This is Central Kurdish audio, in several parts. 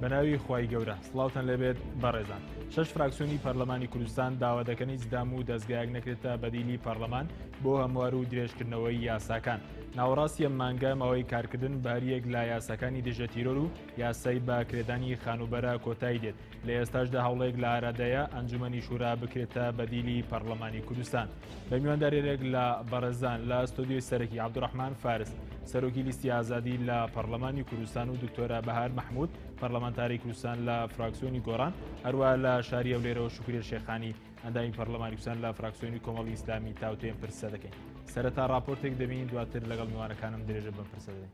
بەناوی خوای گەورە سڵاوتان لەبێت بەڕێزان. 6 فراکسیۆنی پەرلەمانی کوردستان داوا دەکەنی زدام و دەستگایەک نەکرێتە بەدیلی پەرلەمان بۆ هەموار و درێژکردنەوەی یاساکان. ناوەڕاستی ئەم مانگە ماوەی کارکردن بەریەک لە یاساکانی دژە تیرۆر و یاسای باکرێدانی خانوبەرە کۆتایی دێت. لە ئێستاشدا هەوڵێک لە ئارادەیە ئەنجومەنی شورا بکرێتە بەدیلی پەرلەمانی کوردستان. بە میواندارێک لە بەڕێزان لە ستۆدیۆی سەرەکی عەبدوڕەحمان فارس، سەرۆکی لیستی ئازادی لە پەرلەمانی کوردستان و دکتۆرە بەهار مەحموود، پەرلەمانتاری کوردستان لە فراکسیۆنی گۆڕان، هەروە لە شاری ئەولێرەوە شوکرێ شێخانی ئەندامی پەرلەمانی کوردستان لە فراکسیۆنی کۆمەڵی ئیسلامی تاوتێن پرسە دەکەین. سەرەتا راپۆرتێک دەبین، دواتر لەگەڵ میوانەکانم درێژە بم پرسە دەدەین.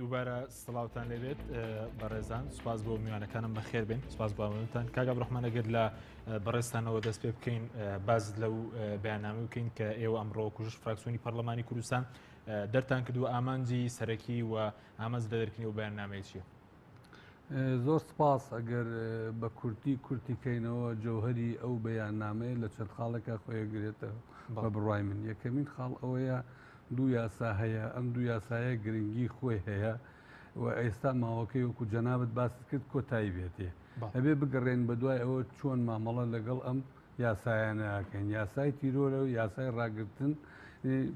دووبارە سڵاوتان لێبێت بەڕێزان، سوپاس بۆ میوانەکانم بەخێر بێن، سوپاس بۆ ئەوەتان. کاک عەبدوڕەحمان، ئەگەر لە بەڕێستانەوە دەست پێ بکەین باز لەو بەیاننامەی بکەین کە ئێوە ئەمڕۆ کوژش فراکسیۆنی پەرلەمانی کوردستان دەرتان کردو، ئامانجی سەرەکی و ئامانج لە دەرکردنی و بەیاننامەیە چییە؟ زۆر سپاس. ئەگەر بە کورتی کورتیکەینەوە جەوهەری ئەو بەیاننامەیە لە چەند خاڵێکە خۆیەگرێتەوە بە بڕای من. یەکەمین خاڵ ئەوەیە دوو یاسا هەیە، ئەم دوو یاسایە گرنگی خۆی هەیە و ئێستا ماوەکەی وەکو جەنابەت باست کرد کۆتایی بێتێ. ئەبێ بگەڕێن بە دوای ئەوە چۆن مامەڵە لەگەڵ ئەم یاسایانەکەین. یاسای تیرۆرە و یاسای ڕاگرتن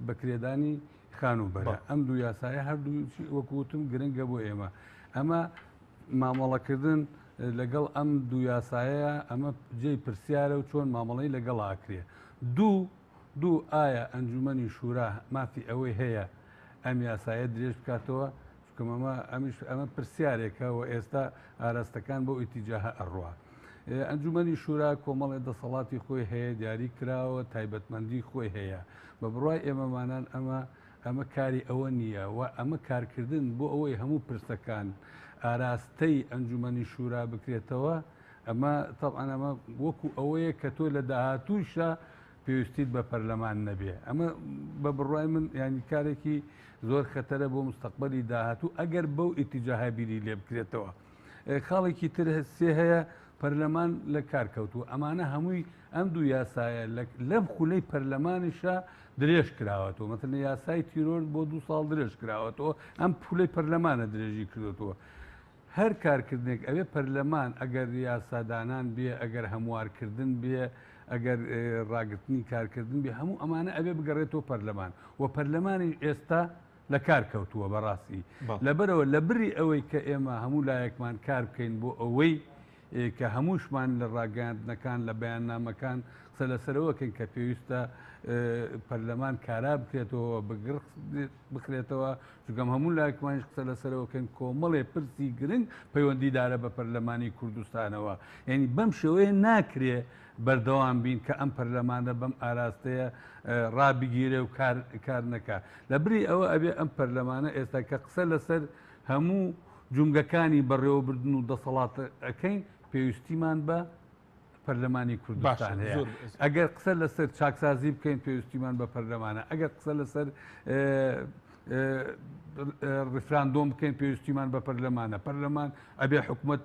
بەکرێدانی خانوبەرە. ئەم دوو یاسایە هەردوو وەکوتم گرنگە بۆ ئێمە. ئەمە مامەڵەکردن لەگەڵ ئەم دوو یاسایە ئەمە جێی پرسیارە و چۆن مامەڵەی لەگەڵ ئاکرێ. دوو ئایا ئەنجومەنی شورا مافی ئەوەی هەیە ئەم یاسایە درێژ بکاتەوە؟ ئەمە پرسیارێکە و ئێستا ئاراستەکان بۆ ئیتیجاهە ئەڕوا. ئەنجومەنی شورا کۆمەڵێ دەسەڵاتی خۆی هەیە، دیاری کراوە، تایبەتمەندی خۆی هەیە. بە بڕای ئێمەمانان ئەمە کاری ئەوە نییە و ئەمە کارکردن بۆ ئەوەی هەموو پرسەکان ئاراستەی ئەنجومەنی شورا بکرێتەوە. ئەمە تەبعەن ئەمە وەکو ئەوەیە کە تۆ لە داهاتووشە پێویستیت بە پەرلەمان نەبێ. ئەمە بە بڕای من ینی کارێکی زۆر خەتەرە بۆ مستەقبەلی داهاتوو ئەگەر بەو ئیتیجاها بیری لێ بکرێتەوە. خاڵێکی تر سێ هەیە پەرلەمان لە کارکەوتووە ئەمانە هەمووی ئەم دوو یاسایە لەم خولەی پەرلەمانیشە درێژ کراوەتەوە مەتەن یاسای تیرۆر بۆ 2 ساڵ درێژ کراوەتەوە ئەم پولەی پەرلەمانە درێژی کردوەوە هەر کارکردنێک ئەوێ پەرلەمان ئەگەر یاسادانان بێ ئەگەر هەموارکردن بێ ئەگەر ڕاگررتنی کارکردن بێ هەموو ئەمانە ئەوێ بگەڕێتەوە پەرلەمان و پەرلەمانی ئێستا لە کار کەوتووە بەڕاستی لەبەرەوە لە بری ئەوەی کە ئێمە هەموو لایەکمان کار بکەین بۆ ئەوەی کە هەمووشمان لە ڕاگەاندنەکان لە بەیاننامەکان قسە لەسەرەوەکەن کە پێویستە پەرلەمان کارا بکرێتەوە بکرێتەوە چگەم هەموو لایەکمانش قسە لەسەرەوەکەن کۆمەڵێ پرسی گرنگ پەیوەندیدارە بە پەرلەمانی کوردستانەوە یعنی بەم شێوەیە ناکرێ بەردەوام بین کە ئەم پەرلەمانە بەم ئاراستەیە ڕابگیرێ و کار نەکات لە بری ئەوە ئەبێ ئەم پەرلەمانە ئێستا کە قسە لەسەر هەموو جونگەکانی بەڕێوەبردن و دەسەڵات ئەەکەین پێویستیمان بە پەرلەمانی کوردستان هەیە ئەگەر قسە لەسەر چاکسازی بکەین پێویستیمان بە پەرلەمانە ئەگەر قسە لەسەر ڕفراندۆم بکەین پێویستیمان بە پەرلەمانە پەرلەمان ئەبێ حکوومەت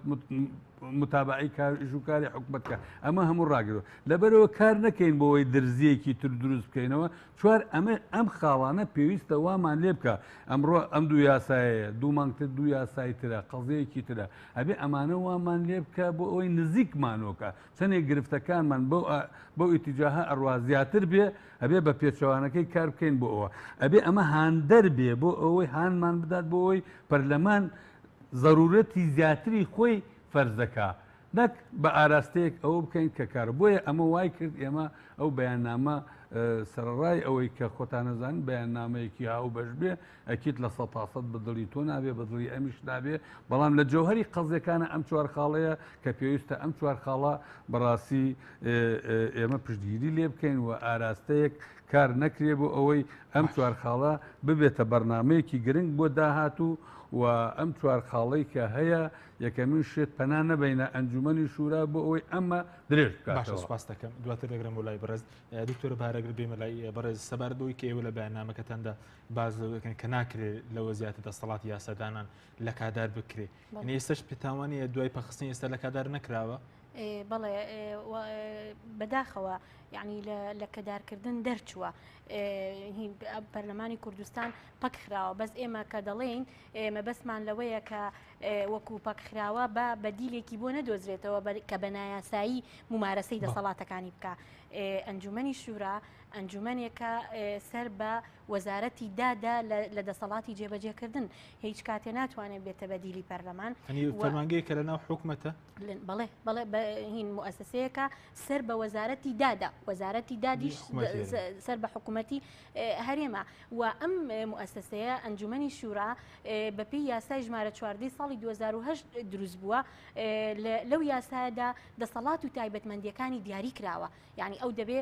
متابعی ژووکاری حکوومەتکە ئەمە هەموو ڕاگرەوە لەبەرەوە کار نەکەین بۆ ئەوەی درزیەکی تر دروست بکەینەوە چوار ئەم خاڵانە پێویستە وامان لێ بکە ئەمڕۆ ئەم دوو یاسایەیە دوو مانگتر دوو یاسای ترە قەزەیەکی ترە ئەبێ ئەمانە وامان لێ بکە بۆ ئەوەی نزیکمانۆکە چەندێک گرفتەکانمان بۆ ئیتیجاها ئەڕوا زیاتر بێ ئەبێ بە پێچەوانەکەی کار بکەین بۆ ئەوە ئەبێ ئەمە هاندەر بێ بۆ ئەوەی هانمان بدات بۆ ئەوەی پەرلەمان ضرورەتی زیاتری خۆی فەرزەکە نەک بە ئاراستەیەک ئەوە بکەین کە کار بۆیە ئەمە وای کرد ئێمە ئەو بەیاننامە سەرڕای ئەوەی کە خۆتانەزان بەیاننامەیەکی هاو بەش بێ ئەکیت لە 100% بەدڵی تۆ نابێ بەدڵی ئەمیش نابێ بەڵام لە جەوهەری قەزەکانە ئەم چوار خاڵەیە کە پێویستە ئەم چوار خاڵە بەڕاستی ئێمە پشتگیری لێ بکەین و ئاراستەیەک کار نەکرێ بۆ ئەوەی ئەم چوار خاڵە ببێتە بەرنمەیەکی گرنگ بۆ داهاتوو و ئەم چوار خاڵەی کە هەیە یەکەمین شێت پەنا نەبینە ئەنجومەنی شورا بۆ ئەوەی ئەمە درێژ باشە سوپاس دەکەم دواتر دەگرم بۆ لای بەڕێز دکتۆر بارەگر بێمە لای بەڕێز سەبارەتەوەی کە ئێوە لە بەیاننامەکەتاندا باز دەکەن کە ناکرێت لەوە زیاتر دەسەڵاتی یاسادانان لە کادار بکرێ ئێستش پێتاوانیە دوای پەخستنی ئێستا لە کادار نەکراوە بەڵێ بەداخەوە یعنی لە کەدارکردن دەرچووە پەرلەمانی کوردستان پەکخراوە بەس ئێمە کە دەڵێن ئێمە بەسمان لەوەیە کە وەکو پەکخراوە بە بەدیلێکی بۆ نەدۆزرێتەوە کە بە نایاسایی ممارەسەی دەسەڵاتەکانی بکە ئەنجومەنی شورا ئەنجومەنێکە سەر بە وەزارەتی دادا لە دەسەڵاتی جێبەجێکردن هیچ کاتێ ناتوانێت بێتە بەدیلی پەرلەمان فەرمانگەیە کە لەناو حکوومەتە بەڵێ هین مؤسسەیەکە سەر بە وەزارەتی دادا وەزارەتی دادیش سەر بە حکوومەتی هەرێمە و ئەم مؤسسەیە ئەنجومەنی شورا بەپێی یاسای ژمارە 14 ساڵی 2008 دروست بووە لەو یاسادا دەسەڵات و تایبەتمەندیەکانی دیاری کراوە یعنی ئەو دەبێ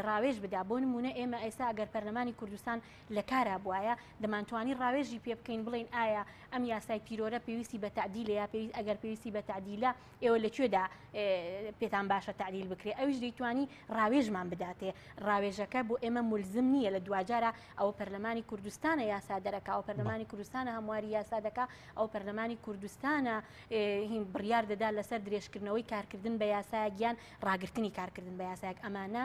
ڕاوێژ بدا بۆ نمونە ئێمە ئێستا ئەگەر پەرلەمانی کوردستان لە کارا بواە دەمانتوانی ڕاوێژی پێ بکەین بڵین ئایا ئەم یاسای پیرۆرە پێویستی بە تعدیلە یا ئەگەر پێویستی بە تعدیلە ئێوە لەکوێدا پێتان باشە تعدیل بکرێ ئەویش دەیتوانی ڕاوێژمان بداتێ ڕاوێژەکە بۆ ئێمە ملزم نییە لە دوجارە ئەو پەرلەمانی کوردستانە یاسا دەرەکە ئەو پەرلەمانی کوردستانە هەمواری یاسا دەکا ئەو پەرلەمانی کوردستانە هین بڕیار دەدا لەسەر درێژکردنەوەی کارکردن بە یاسایەک یان ڕاگررتنی کارکردن بە یاسایەک ئەمانە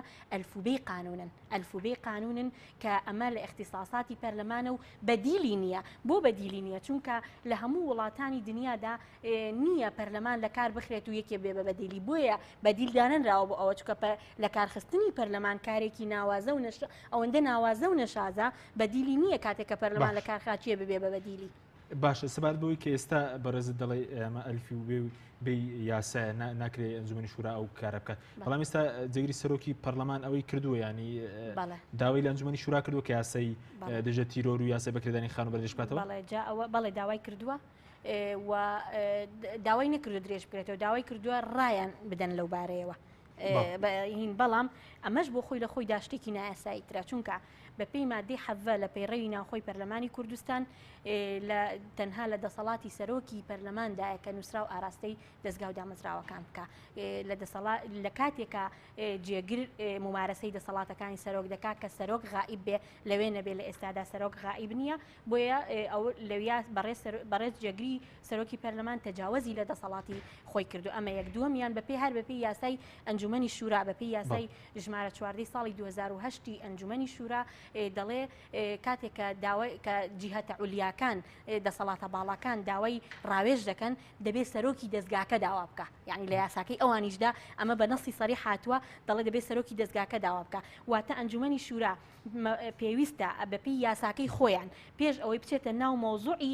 ئەلفوبەی قانونن کە ئەمە لە اختصاصاتی پەرلەمانە و بەدیلی نییە بۆ بەدیلی نییە چونکە لە هەموو وڵاتانی دنیادا نییە پەرلەمان لە کار بخرێت و یەکێ بێ بە بەدیلی بۆیە بەدیلدانراوە بۆ ئەوە چکە لە کارخستنی پەرلەمان کارێکی ناوازە و ئەوەندە ناوازە و نەشازە بەدیلی نییە کاتێک کە پەرلەمان لە کارخاچیە ببێ بە بەدیلی باشە سەبارەت بەوەی کە ئێستا بەڕێزت دەڵێ ئەمە ئەلفی و بێ بێ یاسایە ناکرێت ئەنجومەنی شورا ئەو کارە بکات بەڵام ئێستا جێگیری سەرۆکی پەرلەمان ئەوەی کردووە ینی داوای لە ئەنجومەنی شورا کردووە کە یاسای دەژێت تیرۆر و یاسای بەکردانی خان و بەردەست بکاتەوە بەڵێ داوای کردووە و داوای نەکردو درێژ بکرێتەوە داوای کردووە ڕایان بدەن لەو بارەیەوە هین بەڵام ئەمەش بۆ خۆی لە خۆی داشتێکی نایاساییترا چونکە بەپێی مادەی حەڤە لە پەیڕەوی ناوخۆی پەرلەمانی کوردستان تەنها لە دەسەڵاتی سەرۆکی پەرلەماندایە کە نووسرا و ئاراستەی دەستگا و دامەزراوەکان بکە لە کاتێکە جێگر ممارەسەی دەسەڵاتەکانی سەرۆک دەکات کە سەرۆک غائب بێ لەوێ نەبێ لە ئێستادا سەرۆک غائب نییە بۆیە ئەو لەویا بەڕێز جێگری سەرۆکی پەرلەمان تەجاوزی لە دەسەڵاتی خۆی کردو ئەمە یەک دووەمیان بەپێی هەر بەپێی یاسای ئەنجومەنی شورا بەپێی یاسای ژمارە 14 ساڵی 2010 ئەنجومەنی شورا دەڵێ کاتێکە داوای کە جیهەتە عولیاکان دەسەڵاتە باڵاکان داوای ڕاوێژ دەکەن دەبێت سەرۆکی دەستگاکە داوا بکە یعنی لە یاساکەی ئەوانیشدا ئەمە بە نەسی سەری هاتووە دەڵێ دەبێت سەرۆکی دەستگاکە داوا بکە واتە ئەنجومەنی شورا پێویستە بەپێی یاساکەی خۆیان پێش ئەوەی بچێتە ناو مۆزوعی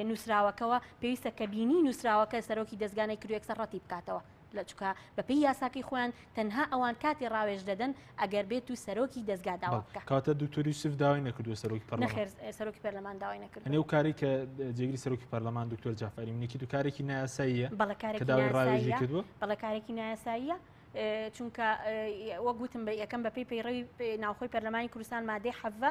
نووسراوەکەوە پێویستە کە بینی نووسراوەکە سەرۆکی دەستگانەی کردو یەکسەڕەتی بکاتەوە لە چکە بەپێی یاساکەی خۆیان تەنها ئەوان کاتی ڕاوێژ دەدەن ئەگەر بێت و سەرۆکی دەستگا داوا بکە کاتە دوکتۆری یوسف داوای نەکردووە سەرۆکی پەرلەمان نەخێر سەرۆکی پەرلەمان داوای نەکرد ئەو کاری کە جێگری سەرۆکی پەرلەمان دکتۆر جعفەری منێکی دوکارێکی نایاساییە بەڵێ کارێکی ڕاوێژی کردووە بەڵێ کارێکی نایاساییە چونکە وەک گوتم یەکەم بەپێی پەیڕەوی ناوخۆی پەرلەمانی کوردستان مادەی حەڤە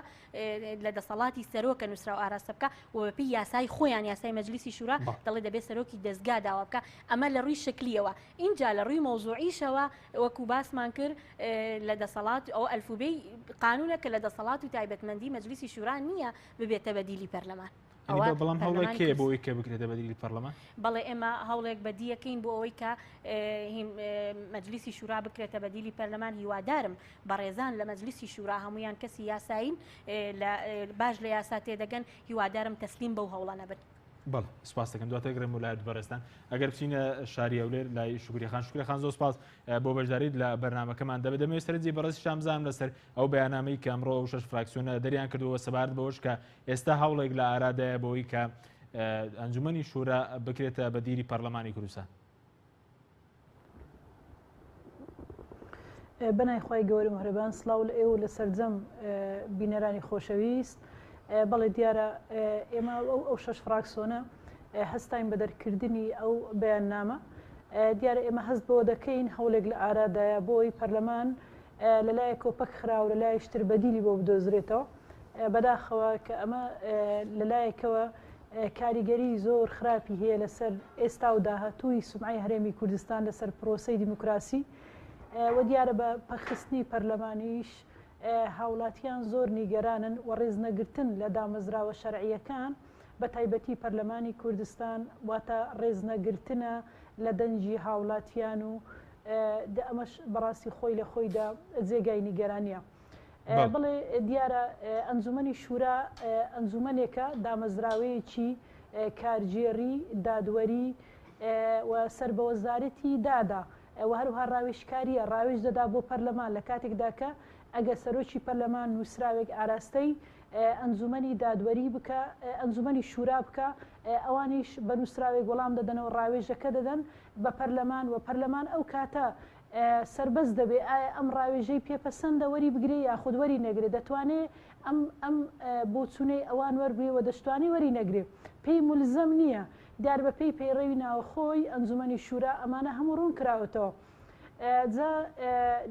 لە دەسەڵاتی سەرۆکە نووسرا و ئاراستە بکە و بەپێی یاسای خۆیان یاسای مەجلیسی شورا دەڵێ دەبێت سەرۆکی دەستگا داوا بکە ئەمە لە ڕووی شکلیەوە اینجا لە ڕووی مۆزوعیشەوە وەکو باسمان کرد لە دەسەڵات ئەو ئەلفوبەی قانونە کە لە دەسەڵات و تایبەتمەندی مەجلیسی شورا نییە ببێتە بەدیلی پەرلەمان بەڵام هەوڵێک کێ بۆ ئەوەی کە بکرێتە بەدیلی پەرلەمان بەڵێ ئێمە هەوڵێک بەدیەکەین بۆ ئەوەی کە مەجلیسی شورا بکرێتە بەدیلی پەرلەمان هیوادارم بەڕێزان لە مەجلیسی شورا هەمویان کەسی یاساین باش لە یاسا تێدەگەن هیوادارم تەسلیم بەو هەوڵە نەبن بەڵ سپاس دەکەم دواتە گرم وڵایەت بەڕێستان ئەگەر بچینە شاری ئەولێر لای شکوریخان زۆر سپاس بۆ بەشداریت لە بەرنامەکەمان دەبێت سەرنجی بەڕێزی شامزانم لەسەر ئەو بەیانامەی کە ئەمڕۆ ئەو 6 فراکسیۆنە دەریان کردووە سەبارەت بەوەش کە ئێستا هەوڵێک لە ئارادایە بۆەوەی کە ئەنجومەنی شورا بکرێتە بەدیری پەرلەمانی کوردستان بەنای خۆی گەورە مهرەبان سڵاو لە ئێوە لە سەرجەم بینەرانی خۆشەویست بەڵێ دیارە ئێمە ئەو 6 فراکسیۆنە هەستاین بە دەرکردنی ئەو بەیاننامە دیارە ئێمە هەست بۆ دەکەین هەوڵێک لە ئارادایە بۆی پەرلەمان لەلایە کۆپەک خراو لەلای شتر بەدیلی بۆ بدۆزرێتەوە بەداخەوە کە ئەمە لەلایەکەوە کاریگەری زۆر خراپی هەیە لەسەر ئێستا و داهاتووی سومعی هەرێمی کوردستان لەسەر پرۆسەی دیموکراسی و دیارە بە پەخستنی پەرلەمانیش هاوڵاتیان زۆر نیگەرانن و ڕێزنەگرتن لە دامەزراوە شەرعیەکان بە تایبەتی پەرلەمانی کوردستان واتە ڕێزنەگرتنە لە دەنجی هاوڵاتیان و ئەمەش بەڕاستی خۆی لە خۆیدا جێگای نیگەرانیە بڵێ دیارە ئەنجومەنی شورا ئەنجومەنێکە دامەزراوەیەکی کارژێری دادوەری و سەربەوەزارەتی دادا و هەروها ڕاوێژکاریە ڕاوێژ دەدا بۆ پەرلەمان لە کاتێکدا کە ئەگە سەرۆکی پەرلەمان نووسراوێک ئاراستەی ئەنجومەنی دادوەری بکە ئەنجومەنی شورا بکە ئەوانیش بە نووسراوێک وەڵام دەدەنەوە ڕاوێژەکە دەدەن بە پەرلەمان و پەرلەمان ئەو کاتە سربەست دەبێ ئایا ئەم ڕاوێژەی پێپەسەندە وەری بگرێ یاخود وەری نەگرێت دەتوانێت ئەم بۆچوونەی ئەوان وەربێەوە دەشتوانی وەری نەگرێ پێی ملزەم نییە دیار بە پێی پەیڕەوی ناوخۆی ئەنجومەنی شورا ئەمانە هەموو ڕوون کراوەتەوە جا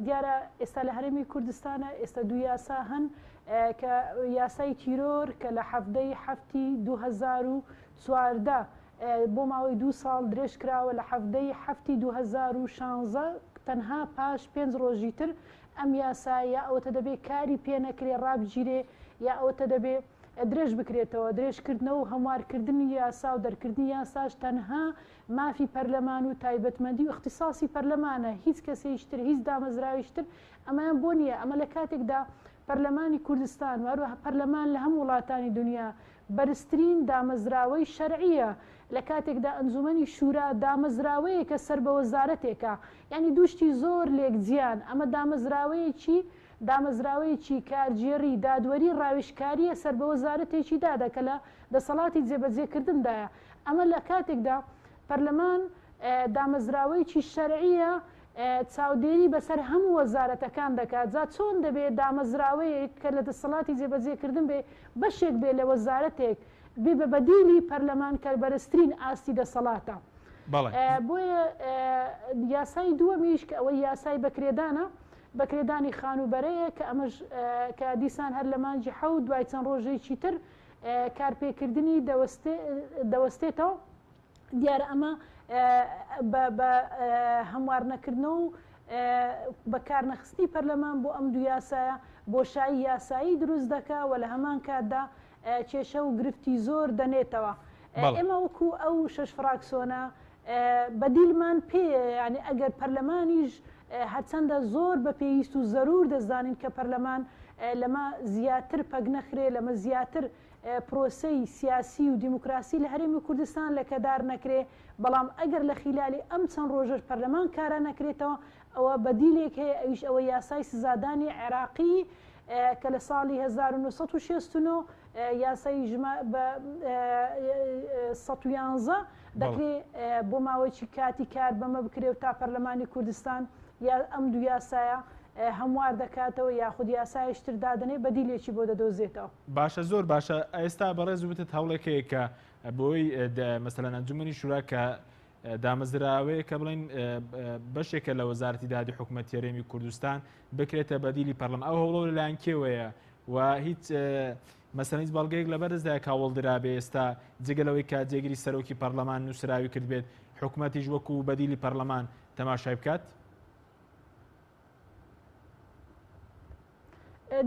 دیارە ئێستا لە هەرێمی کوردستانە ئێستا دوو یاسا هەن کە یاسای تیرۆر کە لە هەفتەی 2014 بۆ ماوەی 2 ساڵ درێژ کراوە لە هەفتەی 2016 تەنها پاش 5 ڕۆژی تر ئەم یاسایە ئەوەتە دەبێت کاری پێ نەکرێ ڕابگیرێ یا ئەوەتە دەبێت درێژ بکرێتەوە درێژکردنەوە و هەموارکردنی یاسا و دەرکردنی یاساش تەنها مافی پەرلەمان و تایبەتمەندی و اختصاصی پەرلەمانە هیچ کەسێشتر هیچ دامەزراویشتر ئەمەیان بۆ نییە ئەمە لە کاتێکدا پەرلەمانی کوردستان وەروە پەرلەمان لە هەموو وڵاتانی دنیا بەرزترین دامەزراوەی شەرعیە لە کاتێکدا ئەنجومەنی شورا دامەزراوەیە کە سەر بە وەزارەتێکە یعنی دوشتی زۆر لێکجیان ئەمە دامەزراوەیەکی کارژێری دادوەری ڕاوێژکاریە سەر بە وەزارەتێکی دادا کە لە دەسەڵاتی جێبەجێکردندایە ئەمە لە کاتێکدا پەرلەمان دامەزراوەیەکی شەرعیە چاودێری بەسەر هەموو وەزارەتەکان دەکات جا چۆن دەبێت دامەزراوەیەک کە لە دەسەڵاتی جێبەجێکردن بێ بەشێک بێ لە وەزارەتێک بێ بە بەدیلی پەرلەمان کە بەرزترین ئاستی دەسەڵاتە بۆیە یاسای دووەمیش کە ئەوەی یاسای بەکرێدانە بەکرێدانی خانوبەرەیە کە ئەمەش کە دیسان هەر لە مانجی حەوت دوای چەند ڕۆژێکی تر کارپێکردنی دەوەستێتەوە. دیارە ئەمە بە هەموارنەکردنەوە و بەکارنەخستی پەرلەمان بۆ ئەم دوو یاسایە بۆشایی یاسایی دروست دەکا و لە هەمان کاتدا کێشە و گرفتی زۆر دەنێتەوە. ئێمە وەکو ئەو 6 فراکسۆنە بەدیلمان پێیە، ینی ئەگەر پەرلەمانیش هەرچەندە زۆر بە پێویست و زەرور دەزانین کە پەرلەمان لەمە زیاتر پەک نەخرێ، لەمە زیاتر پرۆسەی سیاسی و دیموکراسی لە هەرێمی کوردستان لەکەدار نەکرێ، بەڵام ئەگەر لە خلالی ئەم چەند ڕۆژەش پەرلەمان کارە نەکرێتەوە ئەوە بەدیلێک هەیە، ئەویش ئەوە یاسای سزادانی عێراقی کە لە ساڵی 1969 یاسای 111 دەکرێت بۆ ماوەیەکی کاتی کار بەمە بکرێ و تا پەرلەمانی کوردستان یا ئەم دوو یاسایە هەموار دەکاتەوە یاخود یاسایشتر دادنێ بەدیلێکی بۆ دەدۆزێتەوە. باشە، زۆر باشە. ئێستا بەڕێز وتت هەوڵێکەیە کە بۆی مەسەلەن ئەنجومەنی شورا کە دامەزراوەیە کە بڵین بەشێکە لە وەزارەتی دادی حکوومەتی هەرێمی کوردستان بکرێتە بەدیلی پەرلەمان. ئەو هەوڵە لەلایەن کێوەیە و هیچ مەسەلەن هیچ بەڵگەیەک لەبەرزدا کاوەڵدرابێ ئێستا جێگەلەوەی کە جێگیری سەرۆکی پەرلەمان نووسراوی کرد بێت حکوومەتیش وەکو بەدیلی پەرلەمان تەماشای بکات؟